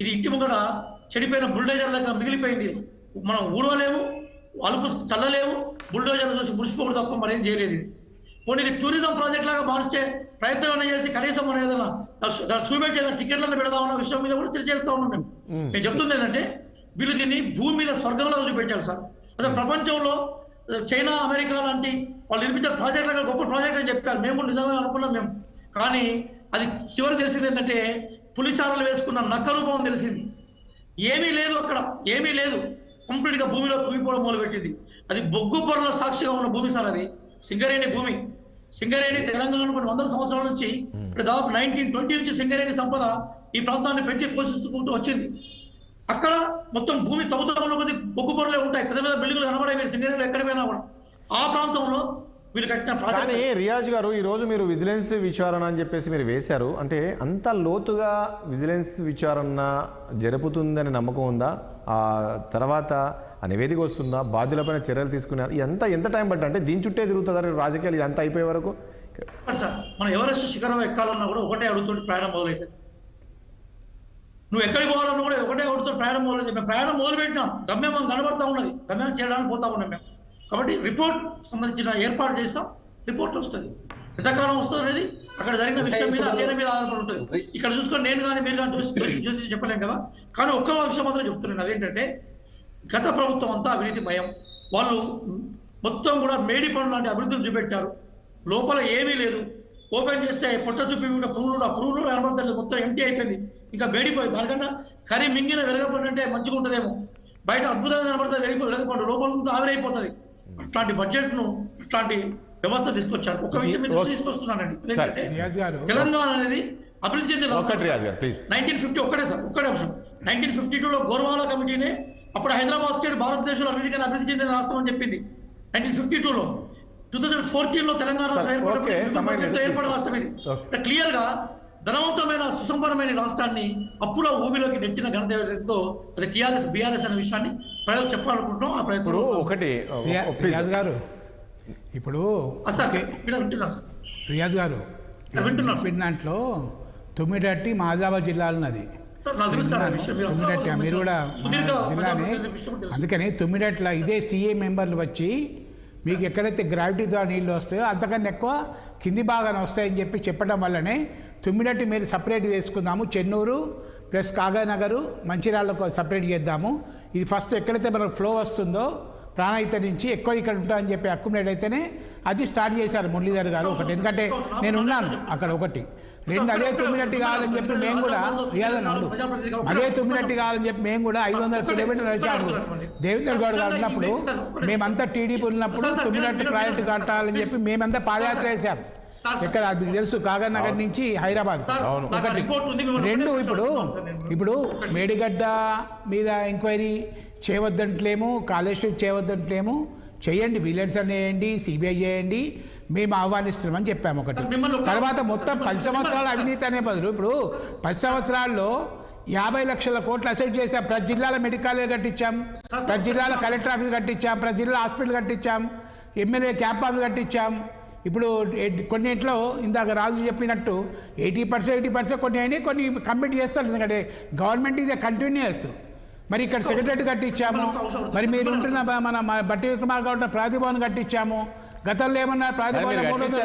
ఇది ఇంటి ముంగట చెడిపోయిన బుల్డోజర్ లాగా మిగిలిపోయింది. మనం ఊడవలేము, అలుపు చల్లలేము, బుల్డోజర్ చూసి మురిసిపోకూడదు తప్ప మరేం చేయలేదు. పోనీ ఇది టూరిజం ప్రాజెక్ట్ లాగా మార్చే ప్రయత్నం చేసి కనీసం మనం ఏదైనా దాన్ని చూపెట్టి టికెట్లను పెడదామన్న విషయం మీద కూడా చర్చ చేస్తూ ఉన్నాం. నేను చెప్తుంది ఏంటంటే వీళ్ళు దీన్ని భూమి మీద స్వర్గంలో చూపెట్టారు సార్. అసలు ప్రపంచంలో చైనా, అమెరికా లాంటి వాళ్ళు నిర్మించిన ప్రాజెక్ట్ లాగా గొప్ప ప్రాజెక్ట్ అని చెప్పారు. మేము కూడా నిజంగా అనుకున్నాం మేము. కానీ అది చివరి తెలిసింది ఏంటంటే పులిచారలు వేసుకున్న నక్క రూపం తెలిసింది. ఏమీ లేదు అక్కడ, ఏమీ లేదు. కంప్లీట్గా భూమిలో కుంగిపోవడం మొదలుపెట్టింది. అది బొగ్గు పొరల సాక్షిగా ఉన్న భూమి సార్. అది సింగరేణి భూమి. సింగరేణి తెలంగాణ కొన్ని 100 సంవత్సరాల నుంచి దాదాపు 1920 నుంచి సింగరేణి సంపద ఈ ప్రాంతాన్ని పెంచి పోషించుకుంటూ వచ్చింది. అక్కడ మొత్తం భూమి తవ్వుతున్న కొద్ది బొగ్గు పొరలే ఉంటాయి, పెద్ద పెద్ద బిల్డింగ్లు కనబడే మీరు సింగరేణిలో ఎక్కడ పోయినా కూడా. ఆ ప్రాంతంలో మీరు కట్టిన కానీ రియాజ్ గారు, ఈరోజు మీరు విజిలెన్స్ విచారణ అని చెప్పేసి మీరు వేశారు, అంటే అంత లోతుగా విజిలెన్స్ విచారణ జరుపుతుందని నమ్మకం ఉందా? ఆ తర్వాత ఆ నివేదిక వస్తుందా? బాధ్యులపైన చర్యలు తీసుకునే ఎంత టైం పట్ట, అంటే దీని చుట్టే తిరుగుతుందా రాజకీయాలు ఇదంతా అయిపోయే వరకు? సార్, మనం ఎవరెస్ట్ శిఖరం ఎక్కాలన్నా కూడా ఒకటే అడుగుతుంటే ప్రయాణం మొదలవుతుంది. నువ్వు ఎక్కడికి పోవాలన్నా కూడా ఒకటే అడుగుతుంటే ప్రయాణం మొదలవుతుంది. మేము ప్రయాణం మొదలుపెట్టినాం, గమ్యం మనం కనబడతా ఉన్నది, గమ్యం చేయడానికి పోతా ఉన్నాం మేము. కాబట్టి రిపోర్ట్ సంబంధించిన ఏర్పాటు చేస్తాం, రిపోర్ట్ వస్తుంది. ఎంతకాలం వస్తుంది అనేది అక్కడ జరిగిన విషయం మీద అధ్యయనం మీద ఆధారపడి ఉంటుంది. ఇక్కడ చూసుకొని నేను కానీ మీరు కానీ చూసి చెప్పలేం కదా. కానీ ఒక్క విషయం మాత్రం చెప్తున్నాను, అదేంటంటే గత ప్రభుత్వం అంతా అవినీతిమయం. వాళ్ళు మొత్తం కూడా మేడి పనులు లాంటి అభివృద్ధిని చూపెట్టారు, లోపల ఏమీ లేదు. ఓపెన్ చేస్తే పొట్ట చూపి పురుగులు కనబడతారు, మొత్తం ఎంటీ అయిపోయింది, ఇంకా వేడిపోయి దానికన్నా కర్రీ మింగిన వెలగపండు అంటే మంచిగా ఉంటుందేమో, బయట అద్భుతంగా కనబడుతుంది వెలగపండు, లోపల ఆవిరైపోతుంది. అట్లాంటి బడ్జెట్ను అట్లాంటి వ్యవస్థ తీసుకొచ్చారు. ఒక విషయం మీద తీసుకొస్తున్నానండి, తెలంగాణ అనేది అభివృద్ధి చెందిన 1950 ఒక్కడే అంశం 1952లో గోర్వాలా కమిటీనే అప్పుడు హైదరాబాద్ స్టేట్ భారతదేశంలో అన్నిటికన్నా అభివృద్ధి చెందిన రాష్ట్రం అని చెప్పింది 1952లో. 2014లో తెలంగాణ ఏర్పడిన రాష్ట్రం ఇది. క్లియర్ గా ధనవంతమైన సుసంపన్నమైన రాష్ట్రాన్ని అప్పుల ఊబిలోకి నెట్టిన ఘనత ఏదైతే అది టీఆర్ఎస్ బీఆర్ఎస్ అనే విషయాన్ని ప్రజలు చెప్పాలనుకుంటున్నాం. ఆ ప్రయత్నం ఒకటి రియాజ్ గారు ఇప్పుడు రియాజ్ గారు చెప్పిన దాంట్లో తుమ్మిడట్టి ఆదిలాబాద్ జిల్లాలో ఉన్నది. తుమ్మిడట్టి మీరు కూడా జిల్లానే, అందుకని తుమ్మిడట్ల ఇదే సీఏ మెంబర్లు వచ్చి మీకు ఎక్కడైతే గ్రావిటీ ద్వారా నీళ్ళు వస్తాయో అంతకన్నా ఎక్కువ కింది భాగాన వస్తాయని చెప్పడం వల్లనే తుమ్మిడట్టి మీరు సపరేట్ వేసుకుందాము, చెన్నూరు ప్లస్ కాగానగరు మంచిర్యాలకు సపరేట్ చేద్దాము. ఇది ఫస్ట్ ఎక్కడైతే మనకు ఫ్లో వస్తుందో ప్రాణహిత నుంచి ఎక్కువ ఇక్కడ ఉంటాయని చెప్పి అక్యుములేట్ అయితేనే అది స్టార్ట్ చేశారు మురళీధర్ గారు ఒకటి. ఎందుకంటే నేను ఉన్నాను అక్కడ ఒకటి. రెండు అదే తుమ్మినట్టు కావాలని చెప్పి మేము కూడా అదే తుమ్మినట్టు కావాలని చెప్పి మేము కూడా 500 కిలోమీటర్లు నడిచాము. దేవేంద్ర గౌడ్ గారు ఉన్నప్పుడు మేమంతా టీడీపీ ఉన్నప్పుడు తుమ్మినట్టు ప్రాజెక్టు కట్టాలని చెప్పి మేమంతా పాదయాత్ర వేసాం. ఇక్కడ మీకు తెలుసు కాగనగర్ నుంచి హైదరాబాద్ ఒకటి. రెండు ఇప్పుడు మేడిగడ్డ మీద ఎంక్వైరీ చేయవద్దంటలేము, కాళేశ్వరం చేయవద్దంటలేము, చేయండి, విజిలెన్స్ చేయండి, సిబిఐ చేయండి, మేము ఆహ్వానిస్తున్నామని చెప్పాము ఒకటి. తర్వాత మొత్తం 10 సంవత్సరాల అవినీతి అనే బదులు ఇప్పుడు 10 సంవత్సరాల్లో 50 లక్షల కోట్లు అసెట్ చేసాం. ప్రతి జిల్లాలో మెడికల్ కాలేజ్ కట్టించాం, ప్రతి జిల్లాలో కలెక్టర్ ఆఫీస్ కట్టించాం, ప్రతి జిల్లా హాస్పిటల్ కట్టించాం, ఎమ్మెల్యే క్యాంప్ ఆఫీస్ కట్టించాం. ఇప్పుడు కొన్నింట్లో ఇందాక రాజు చెప్పినట్టు 80% కొన్ని అయినాయి, కొన్ని కమిట్ చేస్తారు. ఎందుకంటే గవర్నమెంట్ ఇది కంటిన్యూస్. మరి ఇక్కడ సెక్రటరీ కట్టించాము, మరి మీరు ఉంటున్న మన బట్టి విక్రమార్క గౌడ్ ప్రాతిభవన్ కట్టించాము. గతంలో ఏమన్నా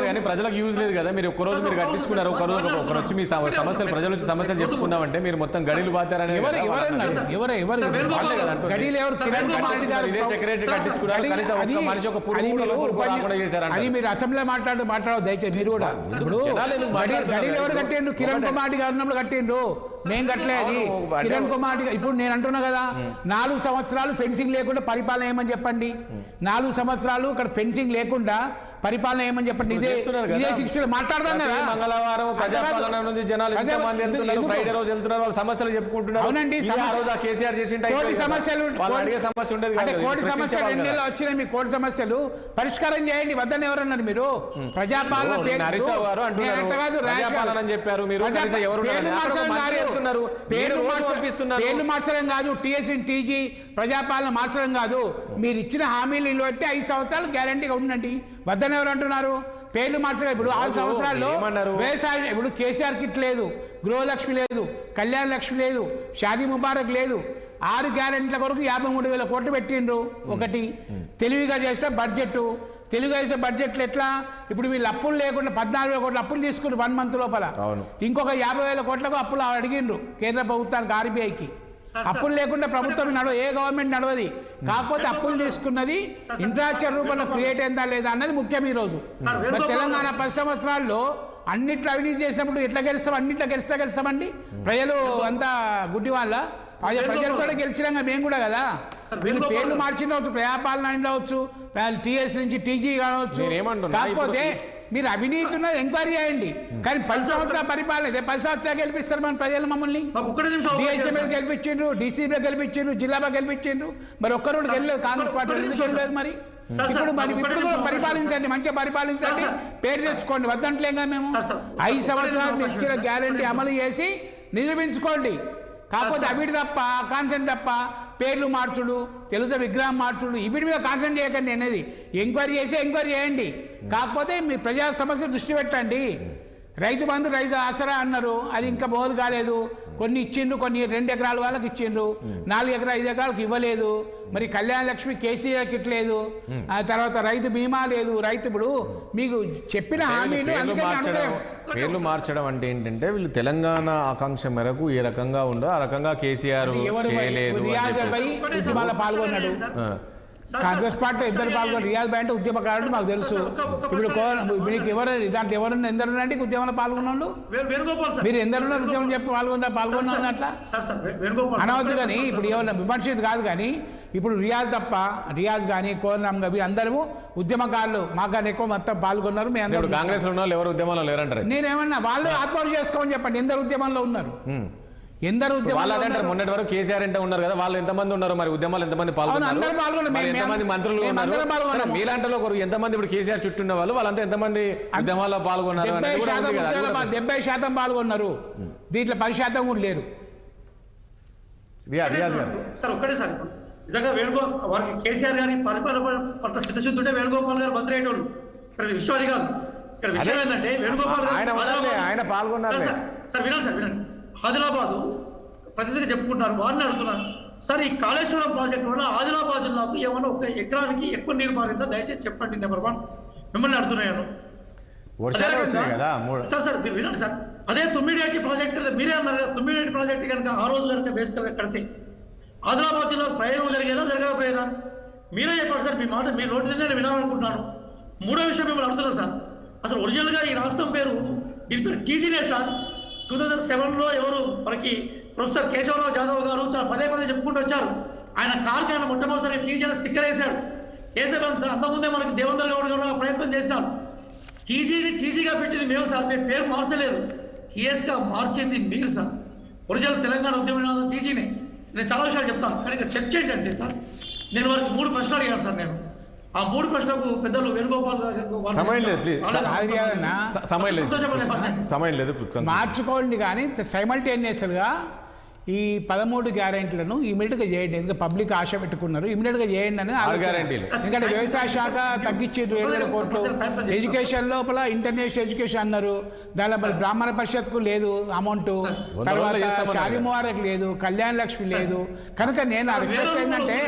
కానీ ప్రజలకు యూజ్ లేదు కదా. మీరు ఒక్కరోజు మీరు కట్టించుకున్నారు, ఒకరోజు ఒకరు వచ్చి మీ సమస్యలు ప్రజల నుంచి సమస్యలు చెప్పుకుందామంటే మీరు మొత్తం గడిలు బాతారని ఇదే సెక్రటరీ కట్టించుకున్నారు. అది మీరు అసెంబ్లీలో మాట్లాడదు దయచేసి. మీరు కూడా ఇప్పుడు గడిలు ఎవరు కట్టిండ్రు? కిరణ్ కుమార్ గారు ఉన్నప్పుడు కట్టిండ్రు, మేము కట్టలేదు. కిరణ్ కుమార్ ఇప్పుడు నేను అంటున్నా కదా, 4 సంవత్సరాలు ఫెన్సింగ్ లేకుండా పరిపాలన ఏమని చెప్పండి. 4 సంవత్సరాలు ఇక్కడ ఫెన్సింగ్ లేకుండా పరిపాలన ఏమని చెప్పండి. ఇదే 60 మాట్లాడదాం కదా. మంగళవారం ప్రజాపాలన నుంచి జనాలు ఎంతమంది వెళ్తున్నారు, ఫ్రైడే రోజు వెళ్తున్నారు, వాళ్ళ సమస్యలు చెప్పుకుంటున్నారు. అవునండి, కేసీఆర్ చేసి కోటి సమస్యలు అడిగే సమస్య ఉండేది. కోటి సమస్యలు 2 నెలలు వచ్చినాయి. మీ కోటి సమస్యలు పరిష్కారం చేయండి వద్దని ఎవరన్నారు మీరు? ప్రజాపాలన చెప్పారు మీరు. పేర్లు మార్చడం కాదు, టీఎస్సీ టీజీ ప్రజాపాలన మార్చడం కాదు. మీరు ఇచ్చిన హామీలు బట్టి 5 సంవత్సరాలు గ్యారంటీగా ఉండండి వద్దని ఎవరు అంటున్నారు? పేర్లు మార్చడం. ఇప్పుడు 6 సంవత్సరాల్లో వ్యవసాయం, ఇప్పుడు కేసీఆర్ కిట్ లేదు, గృహలక్ష్మి లేదు, కళ్యాణ లక్ష్మి లేదు, షాదీ ముబారక్ లేదు. 6 గ్యారెంటీల కొరకు 53,000 కోట్లు పెట్టిండ్రు. ఒకటి తెలివిగా చేసిన బడ్జెట్. తెలుగుగా చేసే బడ్జెట్లు ఎట్లా? ఇప్పుడు వీళ్ళు అప్పులు లేకుండా 14,000 కోట్ల అప్పులు తీసుకున్నారు 1 మంత్ లోపల. ఇంకొక 50,000 కోట్లకు అప్పులు అడిగిండ్రు కేంద్ర ప్రభుత్వానికి, ఆర్బీఐకి. అప్పులు లేకుండా ప్రభుత్వం ఏ గవర్నమెంట్ నడవది. కాకపోతే అప్పులు తీసుకున్నది ఇన్ఫ్రాస్ట్రక్చర్ రూపంలో క్రియేట్ అయిందా లేదా అన్నది ముఖ్యం. ఈరోజు మరి తెలంగాణ 10 సంవత్సరాల్లో అన్నిట్లో అవినీతి చేసినప్పుడు ఎట్లా గెలుస్తాం? అన్నిట్లో గెలుస్తామండి. ప్రజలు అంతా గుడ్డి వాళ్ళ ప్రజలతో గెలిచినాక మేము కూడా కదా. వీళ్ళు పేర్లు మార్చిండవచ్చు, ప్రజాపాలన అవచ్చు, టీఎస్ నుంచి టీజీ కావచ్చు. కాకపోతే మీరు అవినీతి ఉన్నది ఎంక్వైరీ చేయండి. కానీ 10 సంవత్సరాల పరిపాలన 10 సంవత్సరాలు గెలిపిస్తారు మన ప్రజలు మమ్మల్ని. డిహెచ్ఎంఏ గెలిపించిండ్రు, డీసీబీ గెలిపించిండ్రు, జిల్లాలో గెలిపించిండ్రు. మరి ఒక్కరు గెలలేదు కాంగ్రెస్ పార్టీ, ఎందుకు గెలలేదు? మరి ఇప్పుడు కూడా పరిపాలించండి, మంచిగా పరిపాలించండి, పేరు తెచ్చుకోండి వద్దంటలేం కదా మేము. 5 సంవత్సరాలు ఇచ్చిన గ్యారెంటీ అమలు చేసి నిరూపించుకోండి. కాకపోతే అవిటి తప్ప, కాన్సెంట్ తప్ప, పేర్లు మార్చుడు, తెలుగుతో విగ్రహం మార్చుడు, వీటి మీద కాన్సెంట్ చేయకండి అనేది. ఎంక్వైరీ చేయండి. కాకపోతే మీ ప్రజా సమస్య దృష్టి పెట్టండి. రైతు బంధు, రైతు ఆసరా అన్నారు, అది ఇంకా మొదలు కాలేదు. కొన్ని ఇచ్చిండ్రు, కొన్ని 2 ఎకరాల వాళ్ళకి ఇచ్చిండ్రు, 4 ఎకరాలు 5 ఎకరాలకు ఇవ్వలేదు. మరి కళ్యాణ లక్ష్మి కేసీఆర్కి ఇట్లేదు, ఆ తర్వాత రైతు బీమా లేదు. రైతు ఇప్పుడు మీకు చెప్పిన హామీలు పేర్లు మార్చడం అంటే ఏంటంటే వీళ్ళు తెలంగాణ ఆకాంక్ష మేరకు ఏ రకంగా ఉందో ఆ రకంగా కేసీఆర్ చేయలేదు అని రియాజ్ చెప్పి. భాయ్ ఉద్యమాల్లో పాల్గొన్నాడు. కాంగ్రెస్ పార్టీ ఇద్దరు పాల్గొన్నారు. రియాజ్ భాయ్ అంటే ఉద్యమకారుడు మాకు తెలుసు. ఇప్పుడు మీకు ఎవరు దాంట్లో ఎవరున్నా ఎందరున్నారంటే ఉద్యమంలో పాల్గొన్నాడు. వేణుగోపాల్ సార్, మీరు ఎందరున్నారు ఉద్యమం చెప్పి పాల్గొన్నారు అట్లా సార్ వేణుగోపాల్ అనవద్దు. కానీ ఇప్పుడు ఏమన్నా విమర్శించి కాదు. కానీ ఇప్పుడు రియాజ్ కానీ కోనరామ్ గారు అందరూ ఉద్యమకారులు, మాకన్నా ఎక్కువ మొత్తం పాల్గొన్నారు. మేము ఇప్పుడు అందరూ కాంగ్రెస్ ఉన్న వాళ్ళు ఎవరు ఉద్యమంలో లేరంటారు. నేనేమన్నా వాళ్ళు ఆత్మహత్య చేసుకోమని చెప్పండి. ఎందరు ఉద్యమంలో ఉన్నారు, ఎందరు వాళ్ళు ఉద్యమాలు అదంటారు. మొన్నటి వరకు కేసీఆర్ అంటే ఉన్నారు కదా, వాళ్ళు ఎంతమంది ఉన్నారు మరి ఉద్యమాలు ఎంతమంది అందరూ పాల్గొన్నారు. పాల్గొన్నారు, ఎంతమంది మంత్రులు మేము ఉన్నారు? అందరం పాల్గొన్నాము. సరే, మీలాంటి ఒకరు ఎంతమంది ఇప్పుడు కేసీఆర్ చుట్టూ ఉన్న వాళ్ళు వాళ్ళంతా ఎంతమంది ఉద్యమాల్లో పాల్గొన్నారు అనేది కూడా ఉంది కదా, అది కూడా ప్రశ్న. 70% పాల్గొన్నారు. దీంట్లో 10% కూడా లేరు. రియాజ్ గారు సార్ ఒక్కటే సార్, నిజంగా వారికి కేసీఆర్ గారి పరిపాలన పట్ల చిత్తశుద్ధి ఉంటే వేణుగోపాల్ గారు మంత్రి అయ్యేటోళ్ళు. సరే విషయం అది కాదు. ఇక్కడ విషయం ఏంటంటే వేణుగోపాల్ గారు ఆయన పాల్గొన్నారు. సార్ వినండి. ఆదిలాబాద్ ప్రతినిధిగా చెప్పుకుంటున్నారు, వారిని అడుగుతున్నారు సార్, ఈ కాళేశ్వరం ప్రాజెక్టు వల్ల ఆదిలాబాద్ జిల్లాకు ఏమన్నా 1 ఎకరానికి ఎక్కువ నీరు మారిందా దయచేసి చెప్పండి. నెంబర్ 1 మిమ్మల్ని అడుగుతున్నాను. వర్షాలు వచ్చాయి కదా. సార్ మీరు వినండి సార్, అదే తుమ్మిడిహట్టి ప్రాజెక్ట్ కదా, మీరే అన్నారు కదా, తుమ్మిడిహట్టి ప్రాజెక్ట్ కనుక ఆ రోజు కనుక బేసికల్గా కడితే ఆదిలాబాద్ జిల్లాకు ప్రయోజనం జరిగేదా జరగకపోయేదా? మీరే చెప్పండి సార్. మీ మాట మీ నోటి నేను వినాలనుకుంటున్నాను. 3వ విషయం మిమ్మల్ని అడుగుతున్నాను సార్, అసలు ఒరిజినల్గా ఈ రాష్ట్రం పేరు దీని పేరు టీజీనే సార్. 2007లో ఎవరు మనకి ప్రొఫెసర్ కేశవరావు జాదవ్ గారు చాలా పదే చెప్పుకుంటూ వచ్చారు. ఆయన కార్కి ఆయన మొట్టమొదటిసారి టీజీ స్టిక్కర్ వేశాడు. వేసే అంతకుముందే మనకి దేవేంద్ర గౌడ్ గారు ప్రయత్నం చేసినారు. టీజీని టీజీగా పెట్టింది మేము సార్, మేము పేరు మార్చలేదు. టీఎస్గా మార్చింది మీరు సార్. ఒరిజినల్ తెలంగాణ ఉద్యమ టీజీనే. నేను చాలా విషయాలు చెప్తాను, కానీ ఇక్కడ చర్చ ఏంటంటే సార్, నేను వారికి 3 ప్రశ్నలు అడిగాను సార్. నేను ఆ 3 ప్రశ్నలకు పెద్దలు వేణుగోపాల్ గారు సమయం లేదు మార్చుకోండి. కానీ సైమల్టేనియస్గా ఈ 13 గ్యారెంటీలను ఇమీడియట్గా చేయండి. ఎందుకంటే పబ్లిక్ ఆశ పెట్టుకున్నారు, ఇమీడియట్గా చేయండి అని. ఎందుకంటే వ్యవసాయ శాఖ తగ్గించారు 7,000 కోట్లు. ఎడ్యుకేషన్ లోపల ఇంటర్నేషనల్ ఎడ్యుకేషన్ అన్నారు, దానిలో మరి బ్రాహ్మణ పరిషత్కు లేదు అమౌంట్, తర్వాత షాలిముబారక్ లేదు, కళ్యాణ లక్ష్మి లేదు. కనుక నేను ఆ రిక్వెస్ట్ ఏంటంటే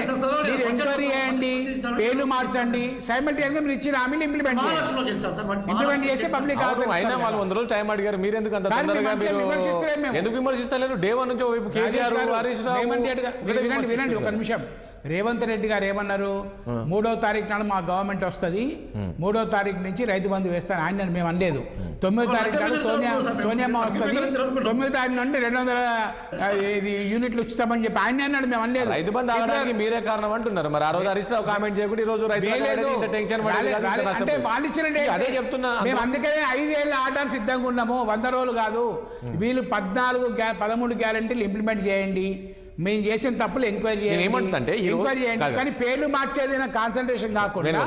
మీరు ఎంక్వైరీ చేయండి, పేర్లు మార్చండి, సైమల్టేనియస్గా మీరు ఇచ్చిన హామీని ఇంప్లిమెంట్ చేస్తే పబ్లిక్ అయినా వాళ్ళు 100 రోజులు టైం అడిగారు. మీరు ఎందుకు అంత తొందరగా ఎందుకు విమర్శిస్తలేరు? డే 1 నుంచి వినండి ఒక నిమిషం. రేవంత్ రెడ్డి గారు ఏమన్నారు, 3వ తారీఖు నాడు మా గవర్నమెంట్ వస్తుంది, 3వ తారీఖు నుంచి రైతు బంధు వేస్తాను ఆయన. మేము అనలేదు. 9వ తారీఖు నాడు సోనియమ్మ వస్తుంది, 9వ తారీఖు నుండి 200 యూనిట్లు ఉచితమని చెప్పి ఆయన అన్నాడు. మేము అనలేదు. రైతు బంధు ఆగడానికి మీరే కారణం అంటున్నారు. మరి ఆ రోజు హరీష్ రావు కామెంట్ చేయకుండా ఈ రోజు టెన్షన్ అంటే వాళ్ళు ఇచ్చిన అదే చెప్తున్నా. మేము అందుకనే 5 ఏళ్ళ ఆర్డర్ సిద్ధంగా ఉన్నాము, 100 రోజులు కాదు. వీళ్ళు 13 గ్యారెంటీలు ఇంప్లిమెంట్ చేయండి. మేము చేసిన తప్పులు ఎంక్వైరీ చేయండి, కానీ పేర్లు మార్చేది కాన్సన్ట్రేషన్ కాకుండా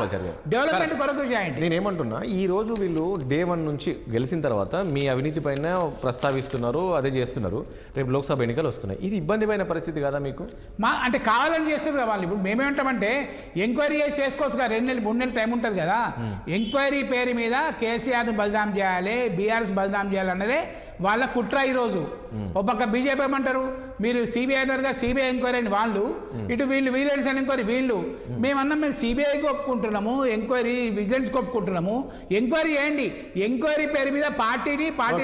డెవలప్మెంట్ కొరకు చేయండి. నేనేమంటున్నా, ఈ రోజు వీళ్ళు డే 1 నుంచి గెలిచిన తర్వాత మీ అవినీతి పైన ప్రస్తావిస్తున్నారు, అదే చేస్తున్నారు. రేపు లోక్సభ ఎన్నికలు వస్తున్నాయి. ఇది ఇబ్బందిమైన పరిస్థితి కదా మీకు? అంటే కావాలని చేస్తున్నారు వాళ్ళు. ఇప్పుడు మేమేమంటామంటే ఎంక్వైరీ చేసుకోవచ్చు కదా, 2 నెలలు 3 నెలలు టైం ఉంటుంది కదా. ఎంక్వైరీ పేరు మీద కేసీఆర్ని బదనాం చేయాలి, బీఆర్ఎస్ బదనాం చేయాలి అన్నదే వాళ్ళ కుట్ర. ఈరోజు ఒక పక్క బీజేపీ ఏమంటారు, మీరు సిబిఐ అన్నారుగా, సిబిఐ ఎంక్వైరీ అని వాళ్ళు, ఇటు వీళ్ళు విజిలెన్స్ అని ఎంక్వైరీ వీళ్ళు. మేము సిబిఐకి ఒప్పుకుంటున్నాము, ఎంక్వైరీ విజిలెన్స్కి ఒప్పుకుంటున్నాము. ఎంక్వైరీ చేయండి. ఎంక్వైరీ పేరు మీద పార్టీ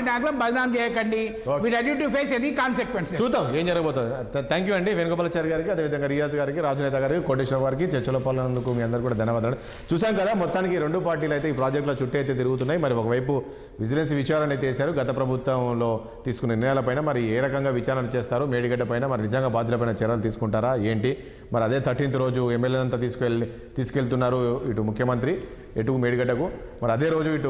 నాయకులను బదనాం చేయకండి. We ready to face any consequences. చూద్దాం ఏం జరగబోతుంది. థ్యాంక్ యూ అండి వేణుగోపాలాచారి గారికి, అదేవిధంగా రియాజ్ గారికి, రాజునేత గారికి, కోటేశ్వర గారికి చర్చలో పాల్గొన్నందుకు మీ అందరూ కూడా ధన్యవాదాలు. చూసాం కదా, మొత్తానికి 2 పార్టీలు అయితే ఈ ప్రాజెక్టులో చుట్టూ అయితే తిరుగుతున్నాయి. మరి ఒకవైపు విజిలెన్స్ విచారణ అయితే చేశారు, గత ప్రభుత్వంలో తీసుకున్న నిర్ణయాలపైన మరి ఏ రకంగా విచారణ చేస్తారు, మేడిగడ్డ పైన మరి నిజంగా బాధ్యులపైన చర్యలు తీసుకుంటారా ఏంటి? మరి అదే 13th రోజు ఎమ్మెల్యేలంతా తీసుకెళ్తున్నారు ఇటు ముఖ్యమంత్రి ఎటు మేడిగడ్డకు. మరి అదే రోజు ఇటు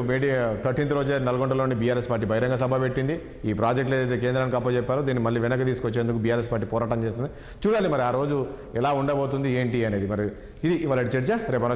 13th రోజే నల్గొండలోని బీఆర్ఎస్ పార్టీ బహిరంగ సభ పెట్టింది. ఈ ప్రాజెక్టులు ఏదైతే కేంద్రానికి అప్పచెప్పారో దీన్ని మళ్ళీ వెనక్కి తీసుకొచ్చేందుకు బీఆర్ఎస్ పార్టీ పోరాటం చేస్తుంది. చూడాలి మరి ఆ రోజు ఎలా ఉండబోతుంది ఏంటి అనేది. మరి ఇది ఇవాళ చర్చ. రేపు